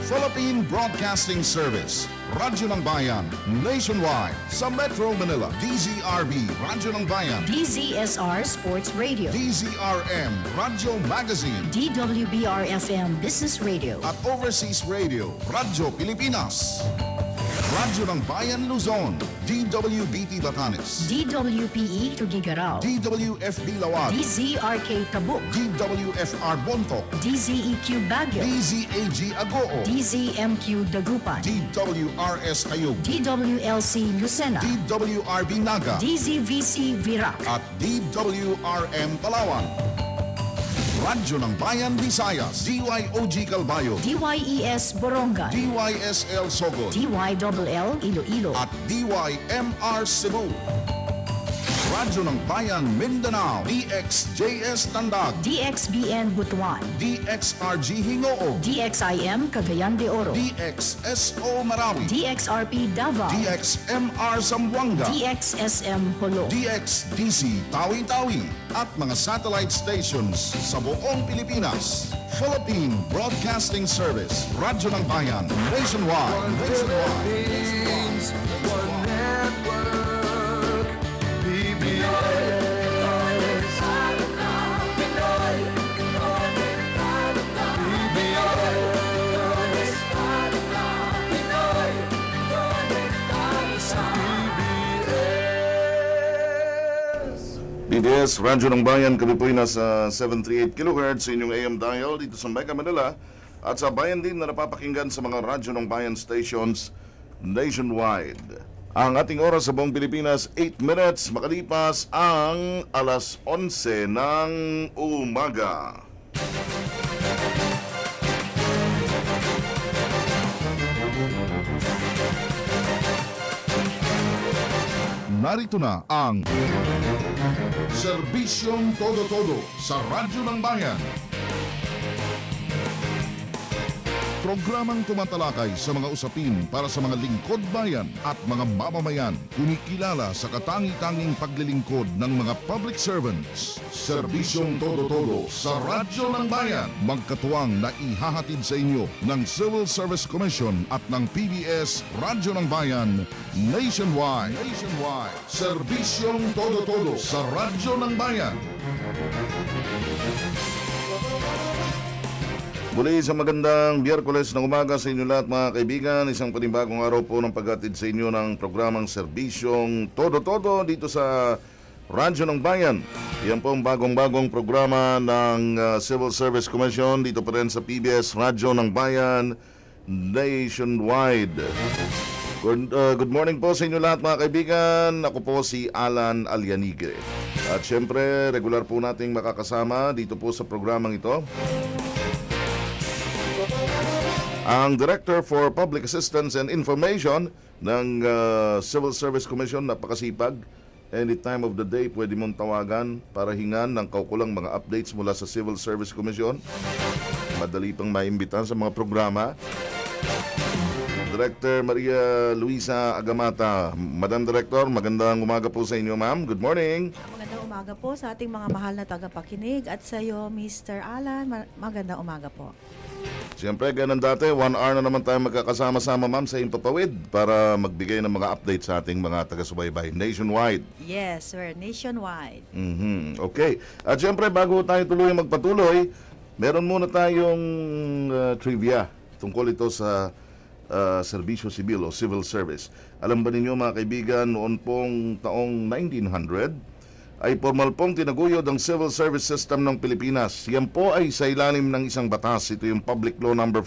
Philippine Broadcasting Service, Radyo ng Bayan, nationwide. Sa Metro Manila, DZRB, Radyo ng Bayan. DZSR Sports Radio. DZRM, Radyo Magazine. DWBR-FM Business Radio. At Overseas Radio, Radyo Pilipinas. Radyo ng Bayan Luzon, DWBT Batanes. DWPE Tugigarao. DWFB Lawag. DZRK Tabuk. DWFR Bontoc. DZEQ Baguio. DZAG Agoo. DZMQ Dagupan. DWRS Ayub. DWLC Lucena. DWRB Naga. DZVC Virac. At DWRM Palawan. Radyo ng Bayan Visayas, DYOG Calbayo, DYES Borongan, DYSL Sogod, DYLL Iloilo, at DYMR Cebu. Radyo ng Bayan Mindanao, DXJS Tandag, DXBN Butuan, DXRG Hingoo, DXIM Cagayan de Oro, DXSO Marawi, DXRP Davao, DXMR Zamboanga, DXSM Holo, DXDC Tawi-Tawi, at mga satellite stations sa buong Pilipinas. Philippine Broadcasting Service, Radyo ng Bayan, nationwide. PBS, Radyo ng Bayan, kami po ay nasa 738 kHz sa inyong AM dial dito sa Mega Manila at sa bayan din na napapakinggan sa mga Radyo ng Bayan stations nationwide. Ang ating oras sa buong Pilipinas, 8 minutes makalipas ang alas 11 ng umaga. Narito na ang Serbisyong Todo-Todo sa Radyo ng Bayan. Programang tumatalakay sa mga usapin para sa mga lingkod bayan at mga mamamayan, kumikilala sa katangi-tanging paglilingkod ng mga public servants. Serbisyong Todo-Todo sa Radyo ng Bayan, magkatuwang na ihahatid sa inyo ng Civil Service Commission at ng PBS Radyo ng Bayan nationwide. Serbisyong Todo-Todo sa Radyo ng Bayan. Muli sa magandang Biyerkules ng umaga sa inyo lahat mga kaibigan. Isang panibagong araw po ng paghatid sa inyo ng programang Serbisyong Todo-Todo dito sa Radyo ng Bayan. Yan po ang bagong-bagong programa ng Civil Service Commission dito pa rin sa PBS Radyo ng Bayan nationwide. Good morning po sa inyo lahat mga kaibigan. Ako po si Alan Alianigre. At syempre, regular po nating makakasama dito po sa programang ito ang Director for Public Assistance and Information ng Civil Service Commission, napakasipag. Any time of the day, pwede mong tawagan para hingan ng kaukulang mga updates mula sa Civil Service Commission. Madali pang maimbita sa mga programa. Director Maria Luisa Agamata. Madam Director, magandang umaga po sa inyo, ma'am. Good morning. Magandang umaga po sa ating mga mahal na tagapakinig at sa iyo, Mr. Alan. Magandang umaga po. Siyempre, ganun dati, 1 hour na naman tayo magkakasama-sama, ma'am, sa Impapawid para magbigay ng mga update sa ating mga taga-subaybay nationwide. Yes, we're nationwide. Okay. At siyempre, bago tayo magpatuloy, meron muna tayong trivia tungkol ito sa serbisyo sibil o civil service. Alam ba ninyo mga kaibigan, noon pong taong 1900, ay formal pong tinaguyod ang civil service system ng Pilipinas. Yan po ay sa ilalim ng isang batas. Ito yung Public Law No. 5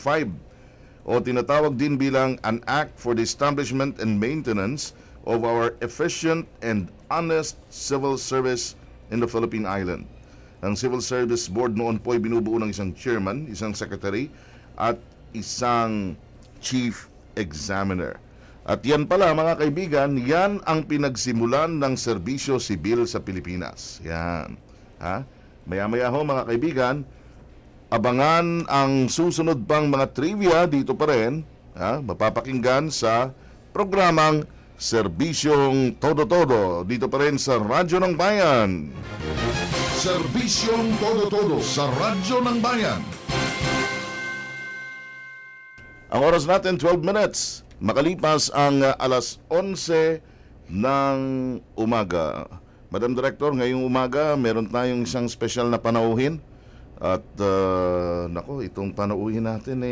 o tinatawag din bilang an Act for the Establishment and Maintenance of our Efficient and Honest Civil Service in the Philippine Island. Ang Civil Service Board noon po ay binubuo ng isang chairman, isang secretary at isang chief examiner. At yan pala mga kaibigan, yan ang pinagsimulan ng serbisyo sibil sa Pilipinas. Yan. Maya-maya ho mga kaibigan, abangan ang susunod pang mga trivia dito pa rin, mapapakinggan sa programang Serbisyong Todo-Todo dito pa rin sa Radyo ng Bayan. Serbisyong Todo-Todo sa Radyo ng Bayan. Ang oras natin, 12 minutes. Makalipas ang alas 11 ng umaga. Madam Director, ngayong umaga, meron tayong isang special na panauhin. At, nako, itong panauhin natin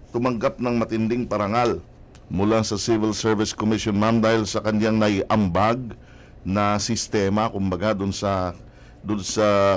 tumanggap ng matinding parangal mula sa Civil Service Commission, ma'am, dahil sa kanyang naiambag na sistema, kumbaga, dun sa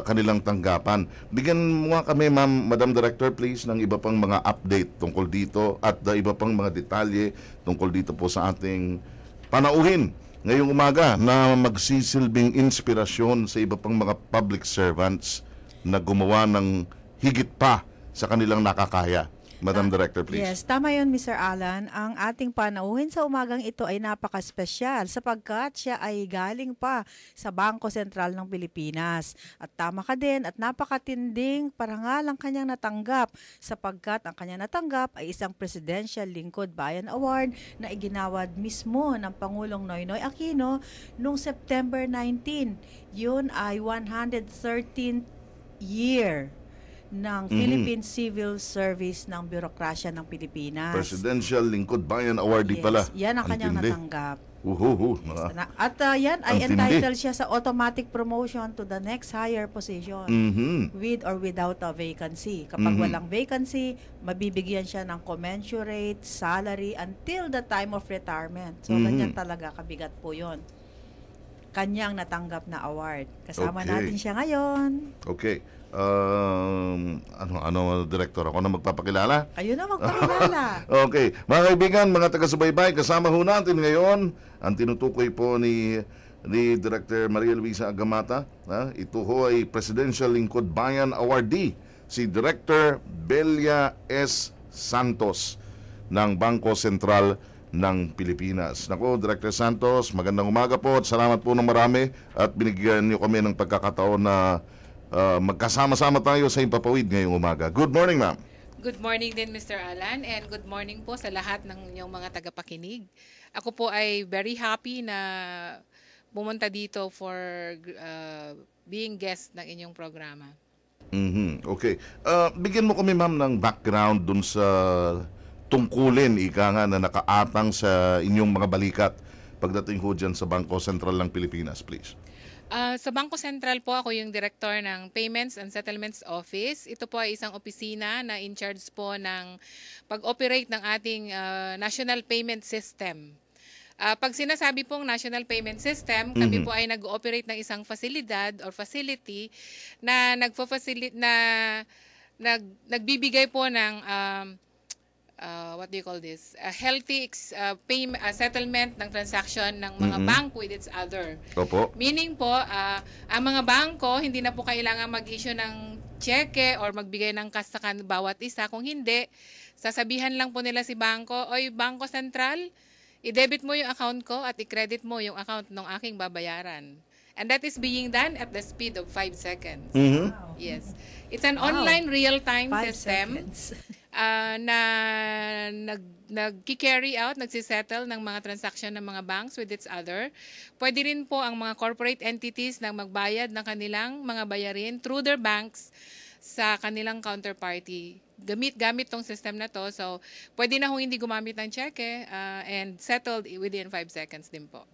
kanilang tanggapan. Bigyan mo nga kami, ma'am, Madam Director, please, ng iba pang mga update tungkol dito at iba pang mga detalye tungkol dito po sa ating panauhin ngayong umaga na magsisilbing inspirasyon sa iba pang mga public servants na gumawa ng higit pa sa kanilang nakakaya. Madam Director, please. Yes, tama yun, Mr. Alan. Ang ating panauhin sa umagang ito ay napaka-espesyal sapagkat siya ay galing pa sa Bangko Sentral ng Pilipinas. At tama ka din at napakatinding parangal ang kanyang natanggap sapagkat ang kanyang natanggap ay isang Presidential Lingkod Bayan Award na iginawad mismo ng Pangulong Noynoy Aquino noong September 19. Yun ay 113th year ng Philippine Civil Service ng Bürokrasya ng Pilipinas. Presidential Lingkod Bayan Awardee pala. Yan ang kanyang Antindi. natanggap. At yan ay Antindi. entitled siya sa automatic promotion to the next higher position with or without a vacancy. Kapag walang vacancy, mabibigyan siya ng commensurate salary until the time of retirement. So, ganyan talaga, kabigat po yun. Kanyang natanggap na award. Kasama natin siya ngayon. Okay. Director, ako na magpapakilala? Kayo na magpakilala. Okay. Mga kaibigan, mga taga-subaybay, kasama ho natin ngayon ang tinutukoy po ni Director Maria Luisa Agamata. Ito ho ay Presidential Lingkod Bayan Awardee, si Director Belia S. Santos ng Bangko Sentral ng Pilipinas. Nako, Director Santos, magandang umaga po at salamat po ng marami at binigyan niyo kami ng pagkakataon na magkasama-sama tayo sa Himpapawid ngayong umaga. Good morning, ma'am. Good morning din, Mr. Alan, and good morning po sa lahat ng inyong mga tagapakinig. Ako po ay very happy na pumunta dito for being guest ng inyong programa. Okay. Bigyan mo kami, ma'am, ng background dun sa tungkulin, ika nga, na nakaatang sa inyong mga balikat pagdating ho dyan sa Bangko Sentral ng Pilipinas, please. Sa Bangko Sentral po, ako yung director ng Payments and Settlements Office. Ito po ay isang opisina na in charge po ng pag-operate ng ating National Payment System. Pag sinasabi pong National Payment System, kami po ay nag-ooperate ng isang fasilidad or facility na nagbibigay po ng what do you call this? A healthy settlement ng transaction ng mga bank with its other. Opo. Meaning po, ang mga bangko, hindi na po kailangan mag-issue ng cheque or magbigay ng cash sa bawat isa. Kung hindi, sasabihan lang po nila si bangko, oy, Bangko Sentral, i-debit mo yung account ko at i-credit mo yung account ng aking babayaran. And that is being done at the speed of 5 seconds. Yes. It's an online real-time 5 system. seconds. Na nag-carry out, nagsisettle ng mga transaction ng mga banks with its other. Pwede rin po ang mga corporate entities na magbayad ng kanilang mga bayarin through their banks sa kanilang counterparty. Gamit tong system na to. So, pwede na hindi gumamit ng cheque and settled within 5 seconds din po.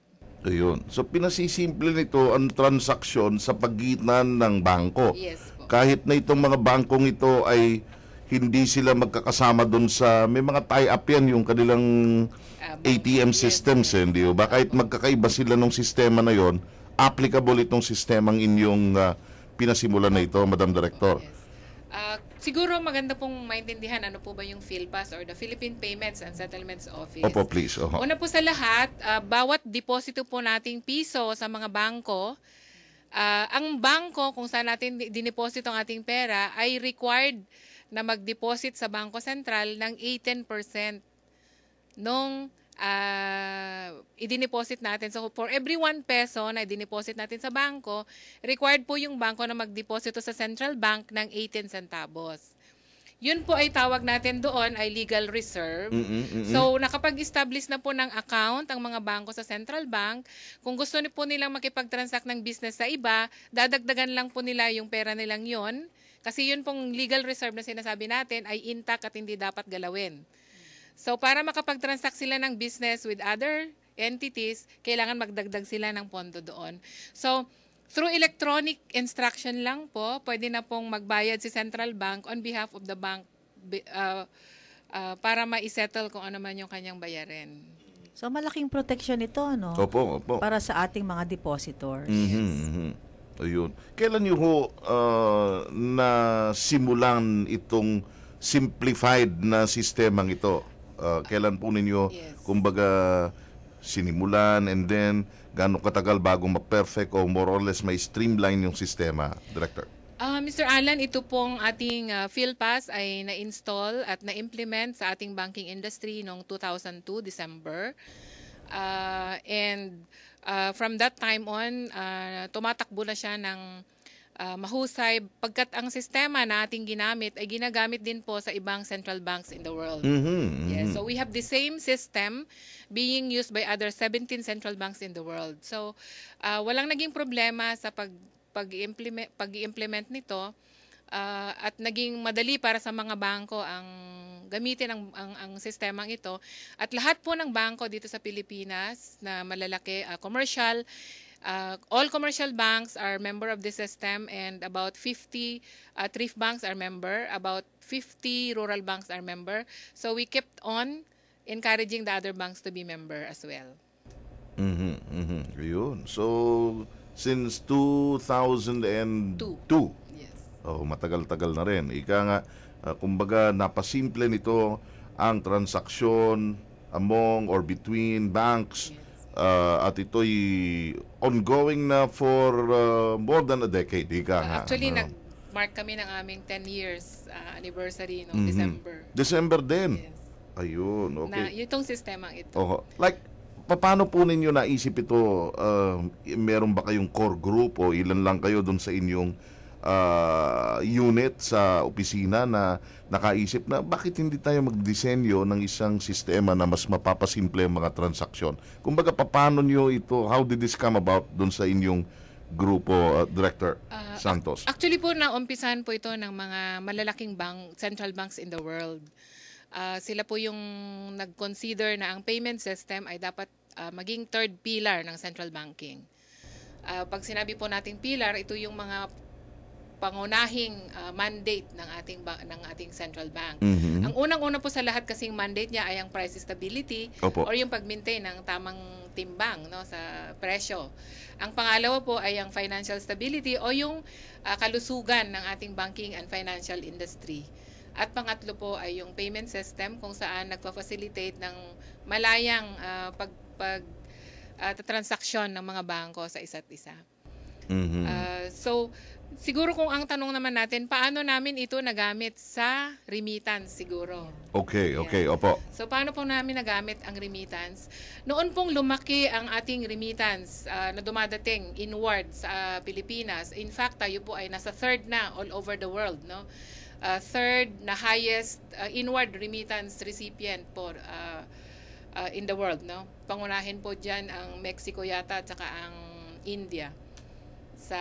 Ayun. So, pinasisimple nito ang transaksyon sa pagitan ng bangko. Yes po. Kahit na itong mga bangkong ito ay hindi sila magkakasama doon sa, may mga tie-up yan yung kanilang ATM systems, hindi ba? Kahit magkakaiba sila ng sistema na yon, applicable itong sistemang inyong pinasimulan na ito, Madam Director. Yes. Siguro maganda pong maintindihan ano po ba yung PhilPas or the Philippine Payments and Settlements Office. Opo, please. Una po sa lahat, bawat deposito po nating piso sa mga bangko, ang bangko kung saan natin dineposito ang ating pera ay required na mag-deposit sa Bangko Sentral ng 18% nung i-deposit natin. So for every 1 peso na i-deposit natin sa bangko, required po yung bangko na mag-deposito sa Central Bank ng 18 centavos. Yun po ay tawag natin doon ay legal reserve. So nakapag-establish na po ng account ang mga bangko sa Central Bank. Kung gusto po nilang makipag-transact ng business sa iba, dadagdagan lang po nila yung pera nilang yon Kasi yun pong legal reserve na sinasabi natin ay intact at hindi dapat galawin. So para makapag-transact sila ng business with other entities, kailangan magdagdag sila ng pondo doon. So through electronic instruction lang po, pwede na pong magbayad si Central Bank on behalf of the bank para ma-settle kung ano man yung kanyang bayarin. So malaking protection ito, no? Opo. Para sa ating mga depositors. Ayun. Kailan niyo ho na simulan itong simplified na sistemang ito? Kailan po ninyo, Yes. kumbaga, sinimulan and then gaano katagal bago ma-perfect o more or less may streamline yung sistema, Director? Mr. Alan, ito pong ating PhilPass ay na-install at na-implement sa ating banking industry noong 2002, December. From that time on, tumatakbo na siya ng mahusay pagkat ang sistema na ating ginamit ay ginagamit din po sa ibang central banks in the world. Yes, so we have the same system being used by other 17 central banks in the world. So walang naging problema sa pag-implement nito at naging madali para sa mga bangko ang gamitin ang sistemang ito. At lahat po ng bangko dito sa Pilipinas na malalaki, commercial, all commercial banks are member of the system and about 50 thrift banks are member, about 50 rural banks are member. So we kept on encouraging the other banks to be member as well. Ayun. So, since 2002. Yes. Oh, matagal-tagal na rin. Ika nga, kumbaga, napasimple nito ang transaksyon among or between banks. At ito'y ongoing na for more than a decade. Ika nga. Actually, nag-mark kami ng aming 10 years anniversary noong December. December din? Yes. Ayun, okay. Na itong sistemang ito. Like, paano po ninyo naisip ito? Meron ba kayong core group o ilan lang kayo doon sa inyong unit sa opisina na nakaisip na bakit hindi tayo magdisenyo ng isang sistema na mas mapapasimple ang mga transaksyon? Kumbaga, paano nyo ito, how did this come about doon sa inyong grupo, Director Santos? Actually po, naumpisahan po ito ng mga malalaking central banks in the world. Sila po yung nag-consider na ang payment system ay dapat maging third pillar ng central banking. Pag sinabi po nating pillar, ito yung mga pangunahing mandate ng ating central bank. Ang unang-una po sa lahat kasing mandate niya ay ang price stability. Opo. Or yung pag-maintain ng tamang timbang sa presyo. Ang pangalawa po ay ang financial stability o yung kalusugan ng ating banking and financial industry. At pangatlo po ay yung payment system kung saan nagpa-facilitate ng malayang transaksyon ng mga bangko sa isa't isa. So, siguro kung ang tanong naman natin, paano namin ito nagamit sa remittance siguro? Okay, Yeah. opo. So, paano po namin nagamit ang remittance? Noon pong lumaki ang ating remittance na dumadating inward sa Pilipinas. In fact, tayo po ay nasa third na all over the world, no? Third na highest inward remittance recipient po in the world, no? Pangunahin po diyan ang Mexico yata at saka ang India sa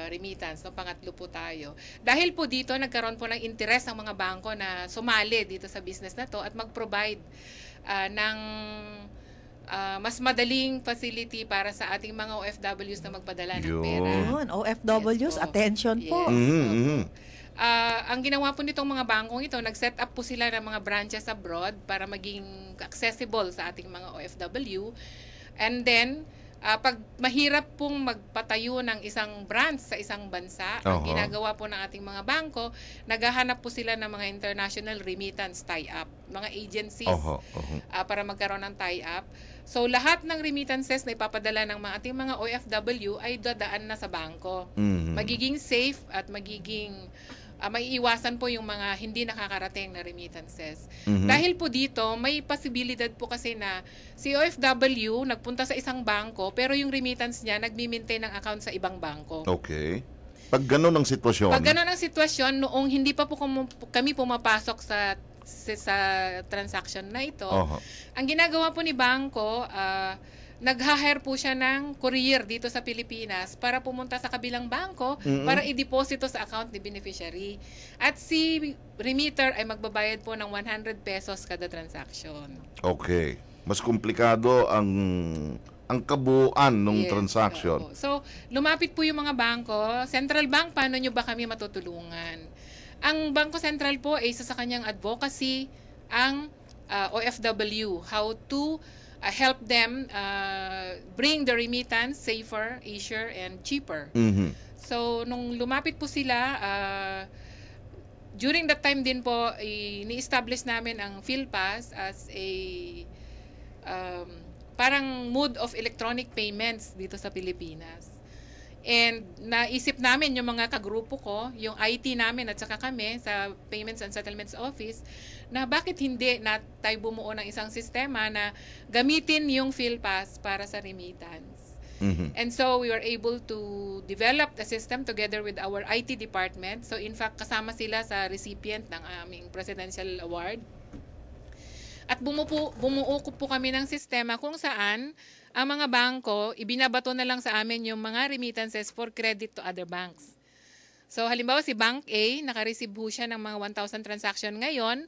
remittance, no? Pangatlo po tayo. Dahil po dito nagkaroon po ng interes ang mga bangko na sumali dito sa business na to at mag-provide ng mas madaling facility para sa ating mga OFWs na magpadala ng pera. Yun, OFWs, Yes po. attention po. Yes. Ang ginawa po nitong mga bangkong ito, nag-set up po sila ng mga branches abroad para maging accessible sa ating mga OFW. And then, pag mahirap pong magpatayo ng isang branch sa isang bansa, ang ginagawa po ng ating mga bangko, naghahanap po sila ng mga international remittance tie-up, mga agencies para magkaroon ng tie-up. So, lahat ng remittances na ipapadala ng ating mga OFW ay dadaan na sa bangko. Magiging safe at magiging maiiwasan po yung mga hindi nakakarating na remittances. Dahil po dito, may posibilidad po kasi na si OFW nagpunta sa isang bangko pero yung remittance niya nagmi-maintain ng account sa ibang bangko. Okay. Pag gano'n ang sitwasyon. Pag gano'n ang sitwasyon, noong hindi pa po kami pumapasok sa transaction na ito, ang ginagawa po ni bangko, nag-hire po siya ng courier dito sa Pilipinas para pumunta sa kabilang bangko para i-deposito sa account ni beneficiary. At si remitter ay magbabayad po ng 100 pesos kada transaction. Okay. Mas komplikado ang kabuuan ng Yes, transaction. oo. So, lumapit po yung mga bangko. Central Bank, paano nyo ba kami matutulungan? Ang Bangko Sentral po ay isa sa kanyang advocacy ang OFW, how to help them bring the remittance safer, easier, and cheaper. Mhm. So, nung lumapit po sila, during that time din po, ni-establish namin ang PhilPass as a parang mode of electronic payments dito sa Pilipinas. And naisip namin yung mga kagrupo ko, yung IT namin at saka kami sa Payments and Settlements Office, na bakit hindi na tayo bumuo ng isang sistema na gamitin yung PhilPass para sa remittance. And so we were able to develop the system together with our IT department. So in fact, kasama sila sa recipient ng aming Presidential Award. At bumuo po kami ng sistema kung saan ang mga bangko, ibinabato na lang sa amin yung mga remittances for credit to other banks. So halimbawa si Bank A, nakareceive po siya ng mga 1,000 transaction ngayon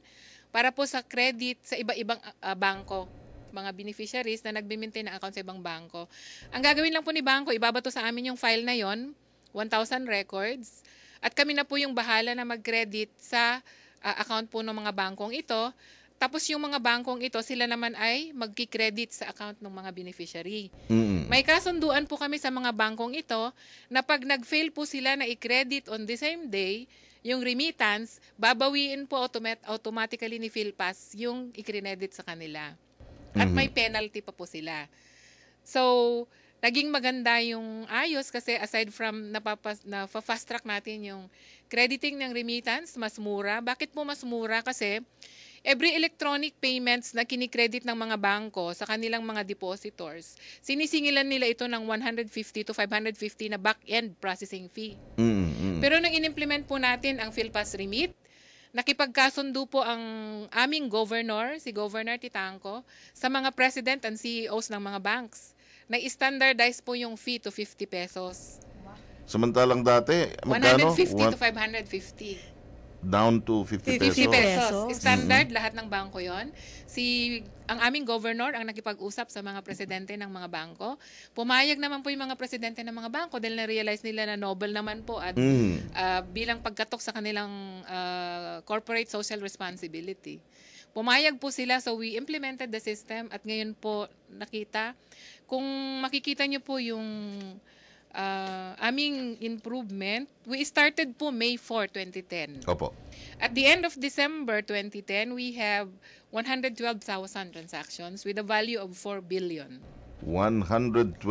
para po sa credit sa iba-ibang bangko, mga beneficiaries na nagbi-maintain ng account sa ibang bangko. Ang gagawin lang po ni bangko, ibabato sa amin yung file na yon, 1,000 records, at kami na po yung bahala na mag-credit sa account po ng mga bangkong ito. Tapos yung mga bangkong ito, sila naman ay magki-credit sa account ng mga beneficiary. May kasunduan po kami sa mga bangkong ito na pag nag-fail po sila na i-credit on the same day, yung remittance, babawiin po automatically ni PhilPass yung i-credit sa kanila. At may penalty pa po sila. So, naging maganda yung ayos kasi aside from na-fast track natin yung crediting ng remittance, mas mura. Bakit po mas mura? Kasi every electronic payments na kinikredit ng mga bangko sa kanilang mga depositors, sinisingilan nila ito ng 150 to 550 na back-end processing fee. Pero nung in-implement po natin ang PhilPass Remit, nakipagkasundo po ang aming governor, si Governor Titanco, sa mga president and CEOs ng mga banks. Na-standardize po yung fee to 50 pesos. Samantalang dati, magkano? 150 to 550. Down to 50 pesos. 50 pesos. Standard, lahat ng bangko yon. Ang aming governor ang nakipag-usap sa mga presidente ng mga bangko. Pumayag naman po yung mga presidente ng mga bangko dahil na-realize nila na noble naman po at bilang pagkatok sa kanilang corporate social responsibility. Pumayag po sila, so we implemented the system at ngayon po nakita. Kung makikita nyo po yung aming improvement, we started po May 4, 2010. Opo. At the end of December 2010, we have 112,000 transactions with a value of 4 billion. 112,000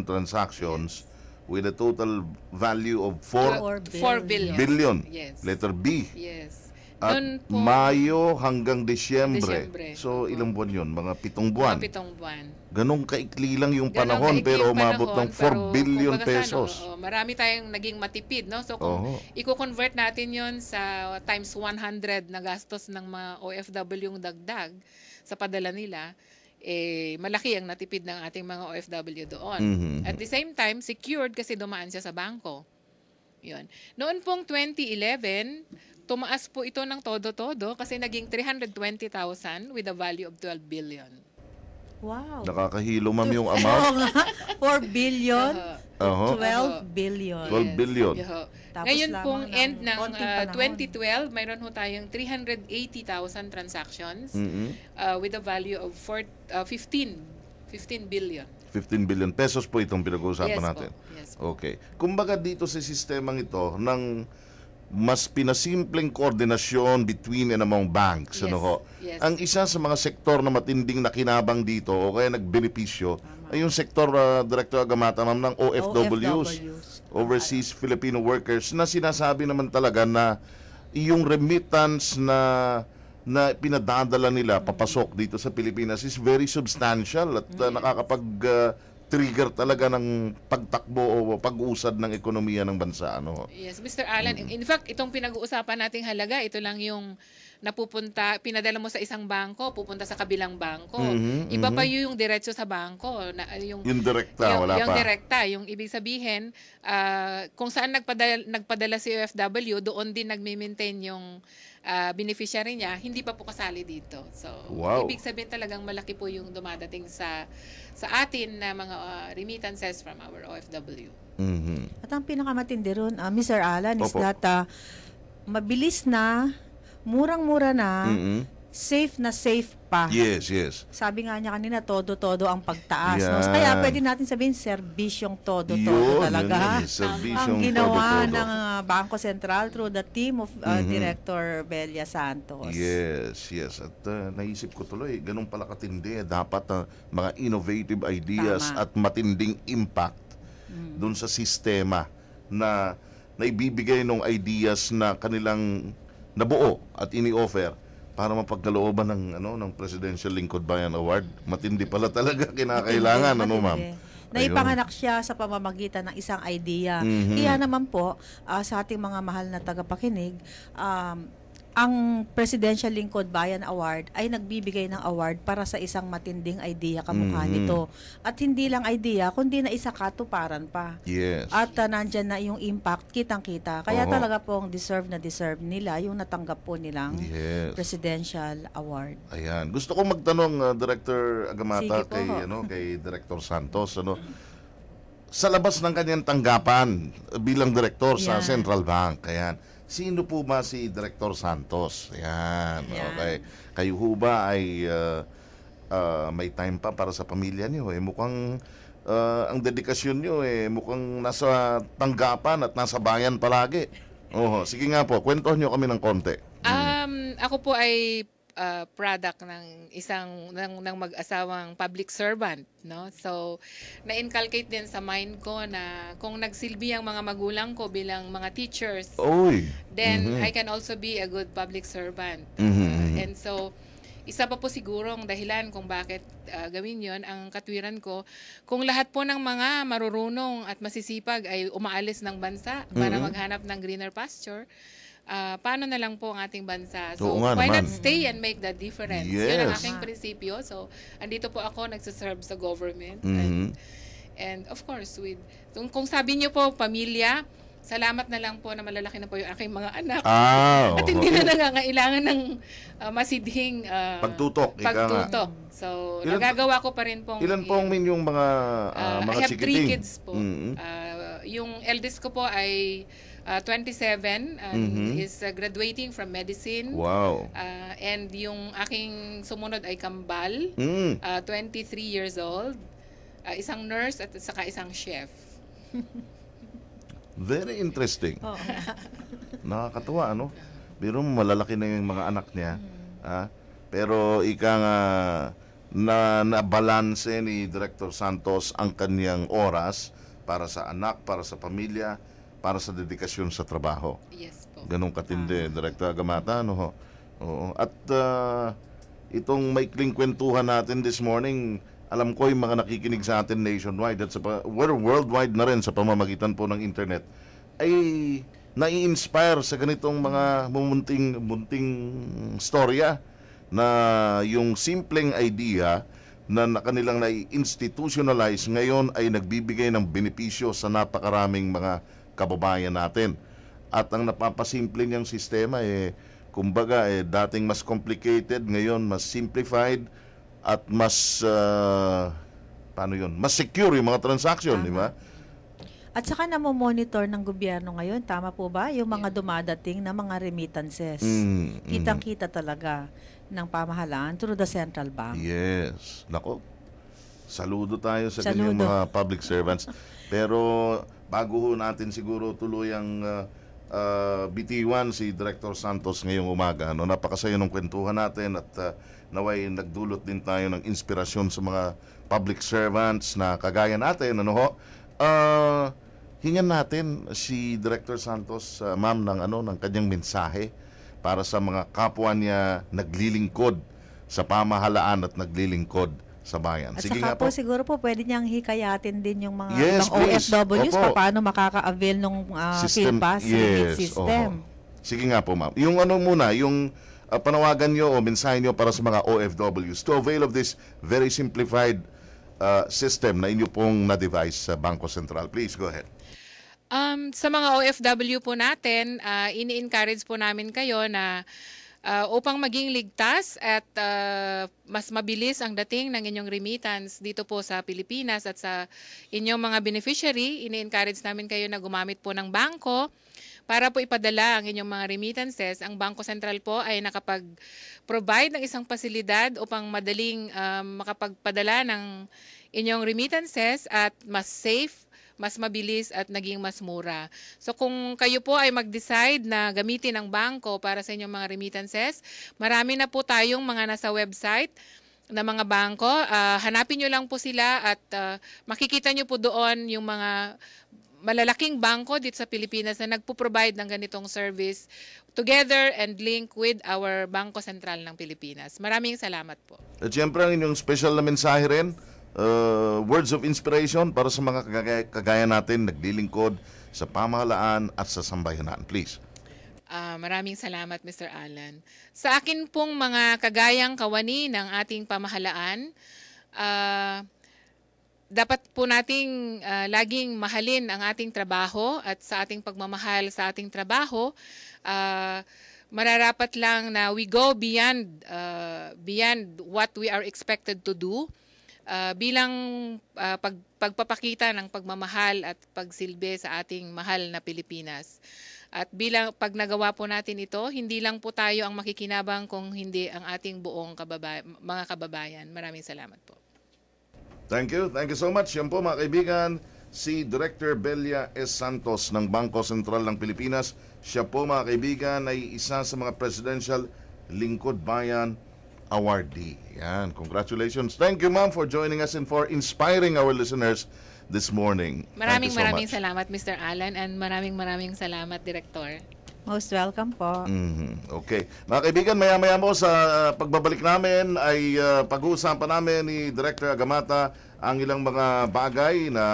transactions with a total value of 4 4 billion. billion. Yes. Letter B. Yes. At Noon po, Mayo hanggang Disyembre. Disyembre. So, ilang buwan yun? Mga 7 buwan. mga 7 buwan. Ganong kaikli lang yung Ganon panahon, kaikli pero yung umabot panahon, ng 4 billion kumbaga sa pesos. marami tayong naging matipid, no? So kung Oo. i-convert natin yon sa times 100 na gastos ng mga OFW yung dagdag sa padala nila, malaki ang natipid ng ating mga OFW doon. At the same time, secured kasi dumaan siya sa bangko. Yun. Noon pong 2011, tumaas po ito ng todo-todo kasi naging 320,000 with a value of 12 billion. Wow. Nakakahilo, ma'am, yung amount. Oo nga. 4 billion, Oho. 12 billion. 12 billion. Tapos Ngayon lamang pong ng end ng konting panahon. 2012, mayroon ho tayong 380,000 transactions with a value of 15 billion. 15 billion pesos po itong pinag-uusapan Yes po. natin. Yes po. Okay. Kumbaga dito sa sistemang ito, ng mas pinasimpleng koordinasyon between and among banks. Yes. Ano ho? Yes. Ang isa sa mga sektor na matinding nakinabang dito o kaya nagbenepisyo ay yung sektor, Director Agamata, ma'am, ng OFWs. Overseas Filipino Workers, na sinasabi naman talaga na yung remittance na pinadadala nila papasok dito sa Pilipinas is very substantial at nakakapag trigger talaga ng pagtakbo o pag-usad ng ekonomiya ng bansa, ano? Yes, Mr. Alan. In fact, itong pinag-uusapan nating halaga, ito lang yung pinadala mo sa isang bangko, pupunta sa kabilang bangko. Iba pa yung diretso sa bangko. Yung direkta, wala yung pa. direkta. Yung ibig sabihin, kung saan nagpadala si OFW, doon din nagme-maintain yung beneficiary niya, hindi pa po kasali dito. So, Wow. ibig sabihin talagang malaki po yung dumadating sa atin na mga remittances from our OFW. At ang pinakamatindi ron, Mr. Alan, is Opo. that mabilis na, murang-mura na, safe na safe pa. Yes, yes. Sabi nga niya kanina, todo-todo ang pagtaas. No? Yan. Kaya pwede natin sabihin, serbisyong todo-todo Yun, talaga. yun, serbisyong Ang ginawa todo-todo. ng Bangko Sentral through the team of Director Belia Santos. Yes, yes. At naisip ko tuloy, ganun pala katindi. Dapat mga innovative ideas Tama. at matinding impact dun sa sistema na naibibigay ng ideas na kanilang nabuo at ini-offer para mapagkalooban ng Presidential Lingkod Bayan Award. Matindi pala talaga kinakailangan, ano ma'am? Naipanganak siya sa pamamagitan ng isang idea. Kaya naman po, sa ating mga mahal na tagapakinig, ang Presidential Lingkod Bayan Award ay nagbibigay ng award para sa isang matinding idea kamukha nito. At hindi lang idea, kundi na isa katuparan pa. Yes. At nandyan na yung impact, kitang-kita. Kaya talaga pong deserve nila yung natanggap po nilang Yes. Presidential Award. Ayan. Gusto ko magtanong, Director Agamata, Sige po. kay Director Santos, sa labas ng kanyang tanggapan bilang direktor sa Yan. Central Bank. Ayan. Sino po ba si Director Santos? Ayan. Yan. Okay. Kayo ho ba ay may time pa para sa pamilya niyo? Mukhang ang dedikasyon niyo mukhang nasa tanggapan at nasa bayan palagi. Sige nga po, kwentuhan niyo kami ng konti. Ako po ay product ng ng mag-asawang public servant, no? So na-inculcate din sa mind ko na kung nagsilbi ang mga magulang ko bilang mga teachers, Oy. then I can also be a good public servant. And so isa pa po siguro ang dahilan kung bakit gawin yon, ang katwiran ko, kung lahat po ng mga marurunong at masisipag ay umaalis ng bansa para maghanap ng greener pasture, paano na lang po ang ating bansa? So, Oo nga why naman. not stay and make the difference? Yun ang Yes. aking prinsipyo. So, andito po ako, nagsaserve sa government. And of course, kung sabi niyo po, pamilya, salamat na lang po na malalaki na po yung aking mga anak. At hindi na nangangailangan ng masidhing Pagtutok, ika nga. pagtutok. So, nagagawa ko pa rin pong... Ilan po ang inyong mga I have 3 chikiting? kids po. Yung eldest ko po ay 27 and is graduating from medicine. Wow. And yung aking sumunod ay kambal, 23 years old, isang nurse at saka isang chef. Very interesting. Nakakatuwa, ano? Pero malalaki na yung mga anak niya. Pero ika nga na-balanse ni Director Santos ang kanyang oras para sa anak, para sa pamilya, para sa dedikasyon sa trabaho. Yes po. Ganong katindi, Director Agamata, ano ho? Oo. At itong maikling kwentuhan natin this morning, alam ko yung mga nakikinig sa atin nationwide at worldwide na rin sa pamamagitan po ng internet, ay nai-inspire sa ganitong mga munting storya na yung simpleng idea na kanilang na-institutionalize ngayon ay nagbibigay ng benepisyo sa napakaraming mga kababayan natin. At ang napapasimple niyang sistema kumbaga dating mas complicated, ngayon mas simplified at mas mas secure yung mga transaction, di ba? At saka namomonitor ng gobyerno ngayon, tama po ba? Yung mga dumadating na mga remittances. Kitang-kita talaga ng pamahalaan through the central bank. Yes. Nako, saludo tayo sa Saludo. kanyang mga public servants. Pero bago ho natin siguro tuluyang bitiwan si Director Santos ngayong umaga, napakasaya ng kwentuhan natin at naway nagdulot din tayo ng inspirasyon sa mga public servants na kagaya natin. Hingan natin si Director Santos, ma'am, ng kanyang mensahe para sa mga kapwa niya naglilingkod sa pamahalaan at naglilingkod sa bayan. At Sige saka nga po, po. siguro po pwede niyang hikayatin din yung mga Yes, ibang please. OFWs Opo. paano makaka-avail ng PhilPass remit system. oho. Sige nga po, ma'am. Yung ano muna, yung panawagan nyo o mensahe nyo para sa mga OFWs to avail of this very simplified system na inyo pong na-device sa Bangko Sentral. Please, go ahead. Sa mga OFW po natin, ini-encourage po namin kayo na upang maging ligtas at mas mabilis ang dating ng inyong remittance dito po sa Pilipinas at sa inyong mga beneficiary, ini-encourage namin kayo na gumamit po ng bangko para po ipadala ang inyong mga remittances. Ang Bangko Sentral po ay nakapag-provide ng isang pasilidad upang madaling makapagpadala ng inyong remittances at mas safe, mas mabilis at naging mas mura. So kung kayo po ay mag-decide na gamitin ang bangko para sa inyong mga remittances, marami na po tayong mga nasa website na mga bangko. Hanapin nyo lang po sila at makikita nyo po doon yung mga malalaking bangko dito sa Pilipinas na nagpo-provide ng ganitong service together and link with our Bangko Sentral ng Pilipinas. Maraming salamat po. At syempre, ang inyong special na mensahe rin, words of inspiration para sa mga kagaya natin naglilingkod sa pamahalaan at sa sambayanan. Please. Maraming salamat, Mr. Alan. Sa akin pong mga kagayang kawani ng ating pamahalaan, dapat po nating laging mahalin ang ating trabaho at sa ating pagmamahal sa ating trabaho, mararapat lang na we go beyond what we are expected to do. Bilang pagpapakita ng pagmamahal at pagsilbi sa ating mahal na Pilipinas. At bilang pag nagawa po natin ito, hindi lang po tayo ang makikinabang kung hindi ang ating buong mga kababayan. Maraming salamat po. Thank you so much. Yan po mga kaibigan, si Director Belia S. Santos ng Bangko Sentral ng Pilipinas. Siya po mga kaibigan ay isa sa mga Presidential Lingkod Bayan awardee. Yan, congratulations. Thank you, ma'am, for joining us and for inspiring our listeners this morning. Maraming Thank you so much. salamat, Mr. Alan, and maraming salamat, Director. Most welcome po. Okay. Mga kaibigan, maya-maya mo sa pagbabalik namin ay pag-uusapan namin ni Director Agamata ang ilang mga bagay na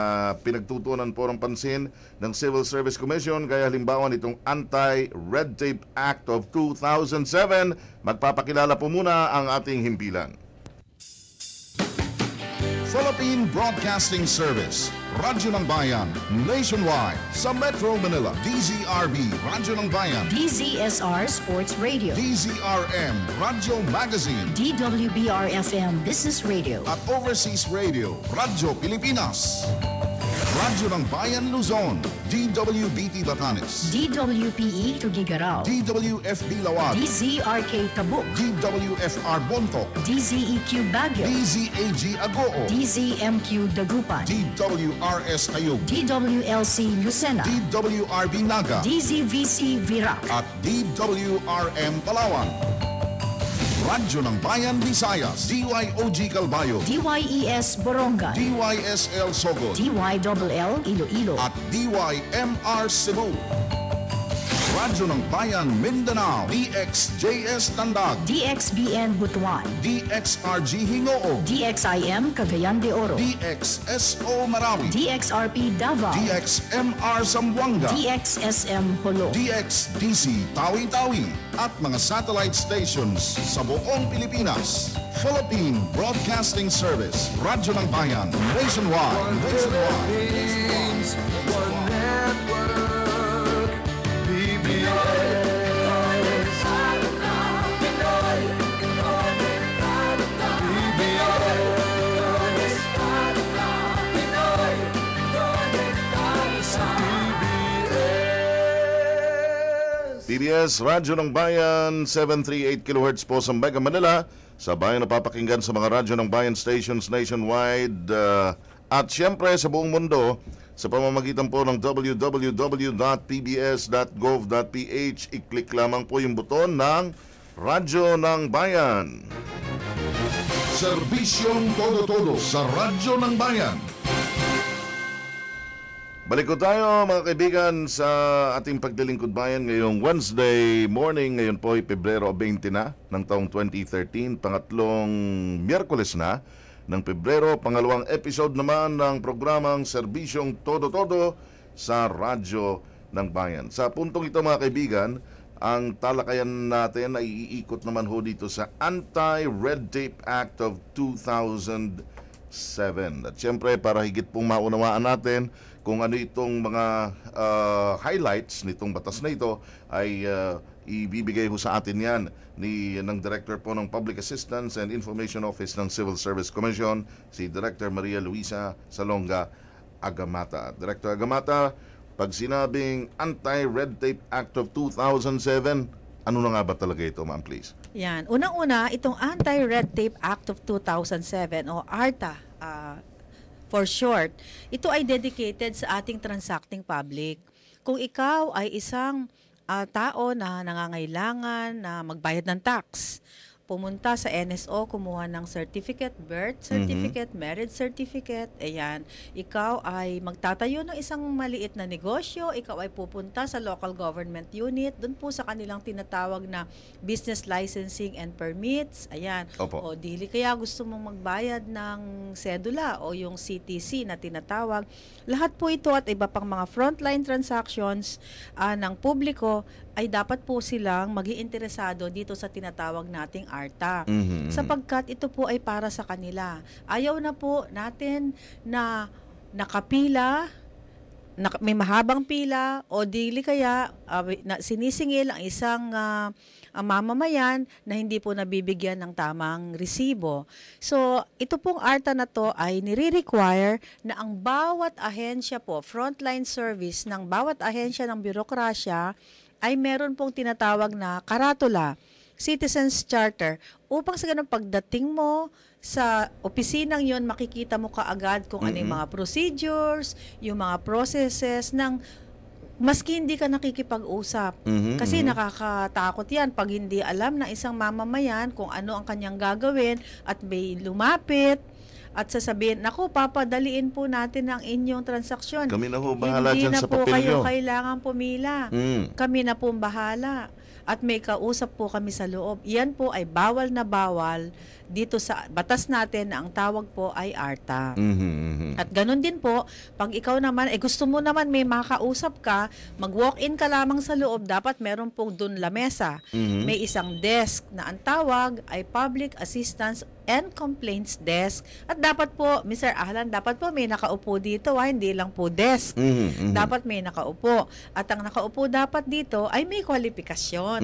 pinagtutunan po ng pansin ng Civil Service Commission, kaya halimbawa nitong Anti-Red Tape Act of 2007. Magpapakilala po muna ang ating himpilan. Philippine Broadcasting Service, Radyo ng Bayan, nationwide, sa Metro Manila, DZRB, Radyo ng Bayan, DZSR Sports Radio, DZRM, Radyo Magazine, DWBR-FM Business Radio, at Overseas Radio, Radyo Pilipinas. Radyo ng Bayan Luzon, DWBT Batanes, DWPE Tugigarao, DWFB Lawag, DZRK Tabuk, DWFR Bontoc, DZEQ Baguio, DZAG Agoo, DZMQ Dagupan, DWRS Ayub, DWLC Lucena, DWRB Naga, DZVC Virac, at DWRM Palawan. Radyo ng Bayan Visayas, DYOG Calbayo, DYES Borongan, DYSL Sogod, DYLL Iloilo, at DYMR Cebu. Radyo ng Bayan Mindanao, DXJS Tandag, DXBN Butuan, DXRG Hingoo, DXIM Cagayan de Oro, DXSO Marawi, DXRP Davao, DXMR Zamboanga, DXSM Holo, DXDC Tawi-Tawi, at mga satellite stations sa buong Pilipinas. Philippine Broadcasting Service, Radyo ng Bayan, nationwide. PBS Radyo ng Bayan, 738 kHz po sa Mega Manila. Sa bayan napapakinggan sa mga Radyo ng Bayan stations nationwide. At syempre sa buong mundo, sa pamamagitan po ng www.pbs.gov.ph. I-click lamang po yung buton ng Radyo ng Bayan. Serbisyong todo-todo sa Radyo ng Bayan. Balik ko tayo mga kaibigan sa ating paglilingkod bayan ngayong Wednesday morning. Ngayon po ay Pebrero 20 na ng taong 2013, pangatlong Miyerkules na ng Pebrero, pangalawang episode naman ng programang Serbisyong Todo-Todo sa Radyo ng Bayan. Sa puntong ito mga kaibigan, ang talakayan natin ay iikot naman ho dito sa Anti-Red Tape Act of 2007. At siyempre, para higit pong maunawaan natin kung ano itong mga highlights nitong batas na ito, ay ibibigay ho sa atin yan ng Director po ng Public Assistance and Information Office ng Civil Service Commission, si Director Maria Luisa Salonga Agamata. Director Agamata, pag sinabing Anti-Red Tape Act of 2007, ano na nga ba talaga ito, ma'am, please? Yan. Unang-una, itong Anti-Red Tape Act of 2007 o ARTA for short, ito ay dedicated sa ating transacting public. Kung ikaw ay isang tao na nangangailangan na magbayad ng tax, pumunta sa NSO, kumuha ng certificate, birth certificate, marriage certificate, ayan, ikaw ay magtatayo ng isang maliit na negosyo, ikaw ay pupunta sa local government unit, dun po sa kanilang tinatawag na business licensing and permits, ayan, Opo. o dili kaya gusto mong magbayad ng sedula o yung CTC na tinatawag, lahat po ito at iba pang mga frontline transactions ng publiko ay dapat po silang mag-iinteresado dito sa tinatawag nating ARTA. Sapagkat ito po ay para sa kanila. Ayaw na po natin na nakapila, may mahabang pila, o dili kaya sinisingil ang isang mamamayan na hindi po nabibigyan ng tamang resibo. So, ito pong ARTA na to ay nire-require na ang bawat ahensya po, frontline service ng bawat ahensya ng birokrasya ay meron pong tinatawag na karatula, Citizens Charter, upang sa ganun pagdating mo sa opisinang yon, makikita mo kaagad kung ano yung mga procedures, yung mga processes ng maski hindi ka nakikipag-usap. Kasi nakakatakot yan pag hindi alam ng isang mamamayan kung ano ang kanyang gagawin at may lumapit at sasabihin, naku, papadaliin po natin ang inyong transaksyon. Kami na ho bahala Hindi dyan na sa po papel kayo nyo. kailangan pumila. Kami na po bahala. At may kausap po kami sa loob. Yan po ay bawal na bawal dito sa batas natin na ang tawag po ay ARTA. At ganun din po, pag ikaw naman, gusto mo naman may makausap ka, mag-walk-in ka lamang sa loob, dapat meron pong dun lamesa. May isang desk na ang tawag ay Public Assistance and Complaints Desk. At dapat po, Mr. Alan, dapat po may nakaupo dito, hindi lang po desk. Dapat may nakaupo. At ang nakaupo dapat dito ay may kwalifikasyon.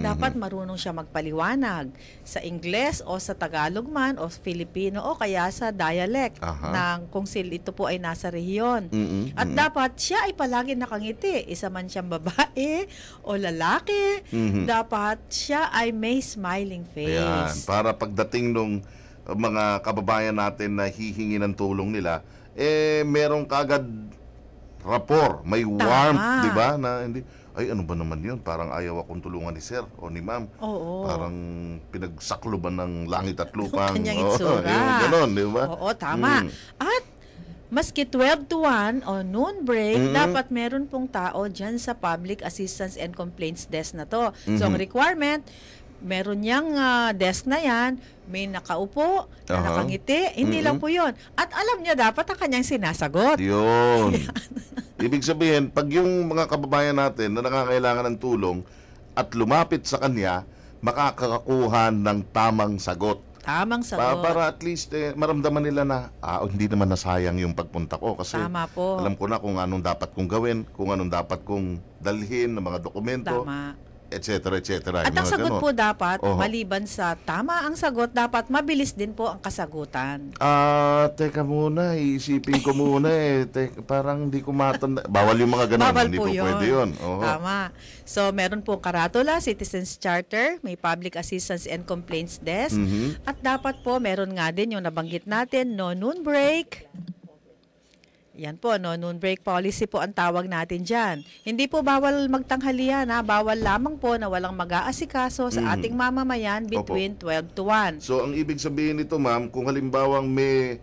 Dapat marunong siya magpaliwanag sa Ingles o sa Tagalog man o Filipino o kaya sa dialect ng kung ito po ay nasa rehiyon. At dapat siya ay palagi nakangiti. Isa man siyang babae o lalaki, dapat siya ay may smiling face. Ayan, para pagdating nung mga kababayan natin na hihingi ng tulong nila, merong kagad rapport, may warmth, di ba? Na hindi, ay ano ba naman yun? Parang ayaw akong tulungan ni sir o ni ma'am. Oo. Parang pinagsakloban ng langit at lupa. Kanyang itsura. Yung ganon, di ba? Oo, tama. At maski 12 to 1 o noon break, dapat meron pong tao dyan sa Public Assistance and Complaints Desk na to. So, ang requirement, meron niyang desk na yan, may nakaupo, na nakangiti, hindi lang po yun. At alam niya dapat ang kanyang sinasagot. Yun. Ibig sabihin, pag yung mga kababayan natin na nangangailangan ng tulong at lumapit sa kanya, makakakuha ng tamang sagot. Tamang sagot. Para at least maramdaman nila na hindi naman nasayang yung pagpunta ko kasi Tama po. alam ko na kung anong dapat kong gawin, kung anong dapat kong dalhin ng mga dokumento, Tama. etc. At ang sagot po dapat, Oho. maliban sa tama ang sagot, dapat mabilis din po ang kasagutan. Teka muna, iisipin ko muna parang hindi ko matanda. Bawal yung mga ganun. Bawal Hindi po po yun. pwede yun. Oho. Tama. So, meron pong karatula, Citizens Charter, may Public Assistance and Complaints Desk. At dapat po, meron nga din yung nabanggit natin, no noon break. Yan po, no noon break policy po ang tawag natin dyan. Hindi po bawal magtanghalian, bawal lamang po na walang mag-aasikaso sa ating mamamayan between 12 to 1. So, ang ibig sabihin nito, ma'am, kung halimbawang may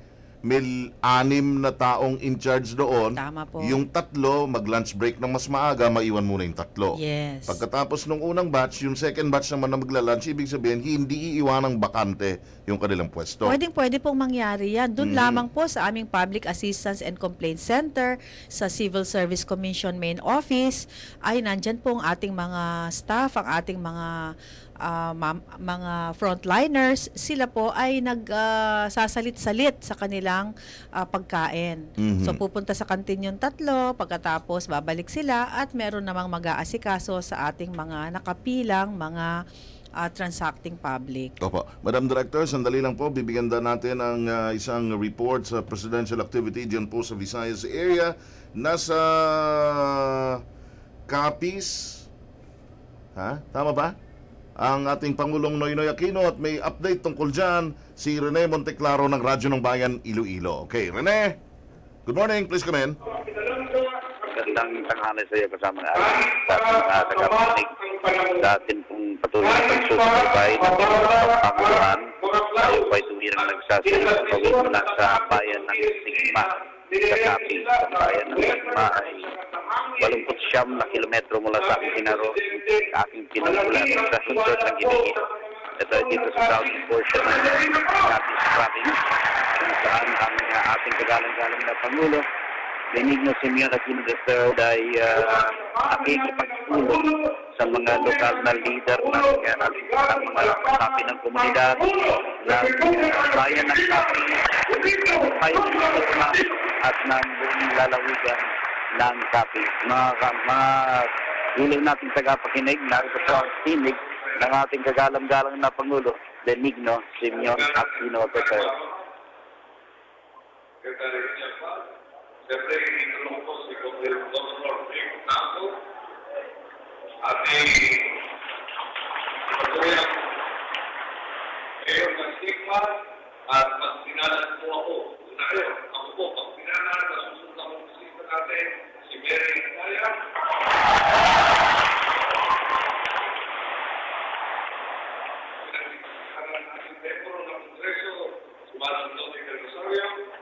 may 6 na taong in charge doon. Tama po. Yung 3 mag-lunch break ng mas maaga, maiwan muna yung 3. Yes. Pagkatapos nung unang batch, yung second batch naman na magla-lunch, ibig sabihin, hindi iiwanang bakante yung kanilang pwesto. Pwede pong mangyari yan. Doon lamang po sa aming Public Assistance and Complaint Center, sa Civil Service Commission Main Office, ay nandyan po ang ating mga staff, ang ating mga frontliners. Sila po ay nagsasalit-salit sa kanilang pagkain. So pupunta sa kantin yung 3, pagkatapos babalik sila at meron namang mag-aasikaso sa ating mga nakapilang mga transacting public. Opo. Madam Director, sandali lang po, bibigyan natin ang isang report sa presidential activity diyan po sa Visayas area. Nasa Capiz, tama ba? Ang ating Pangulong Noynoy Aquino at may update tungkol dyan si Rene Monteclaro ng Radyo ng Bayan, Iloilo. Okay, Rene, good morning, please come in. Magandang tanghali sa iyo kasama ng sa mga tagapakinig sa atin pong patuloy na pagsusubaybay ng panguluhan. Tayo po ay tuwirang nagsasilip pawid mula sa bayan ng Sigma sa Capiz. Ang bayan ng Sigma ay 89 na kilometro mula sa aking pinagmulan sa lungsod ng Ginigit. Ito ay dito sa southern portion ng Capiz Province kung saan ang ating kagalang-galang na Pangulo Benigno Simeon Aquino III ay nakikipagtulong sa mga lokal na leader ng mga kapi ng komunidad ng bayan ng Capiz, at ng buong lalawigan ng Capiz. Mga dulo nating tagapakinig, narito po ang tinig ng ating kagalang-galang na Pangulo, Benigno Simeon Aquino III. Siyempre, itulong po si Governor Rico Nato at patuloy ang mayor ng Sigma at magpinanan po ako. Ako po, magpinanan na susunod akong bisita natin si Mary Kaya. Pinagsisahan natin membro ng Kongreso, si Madam Lodi del Rosario.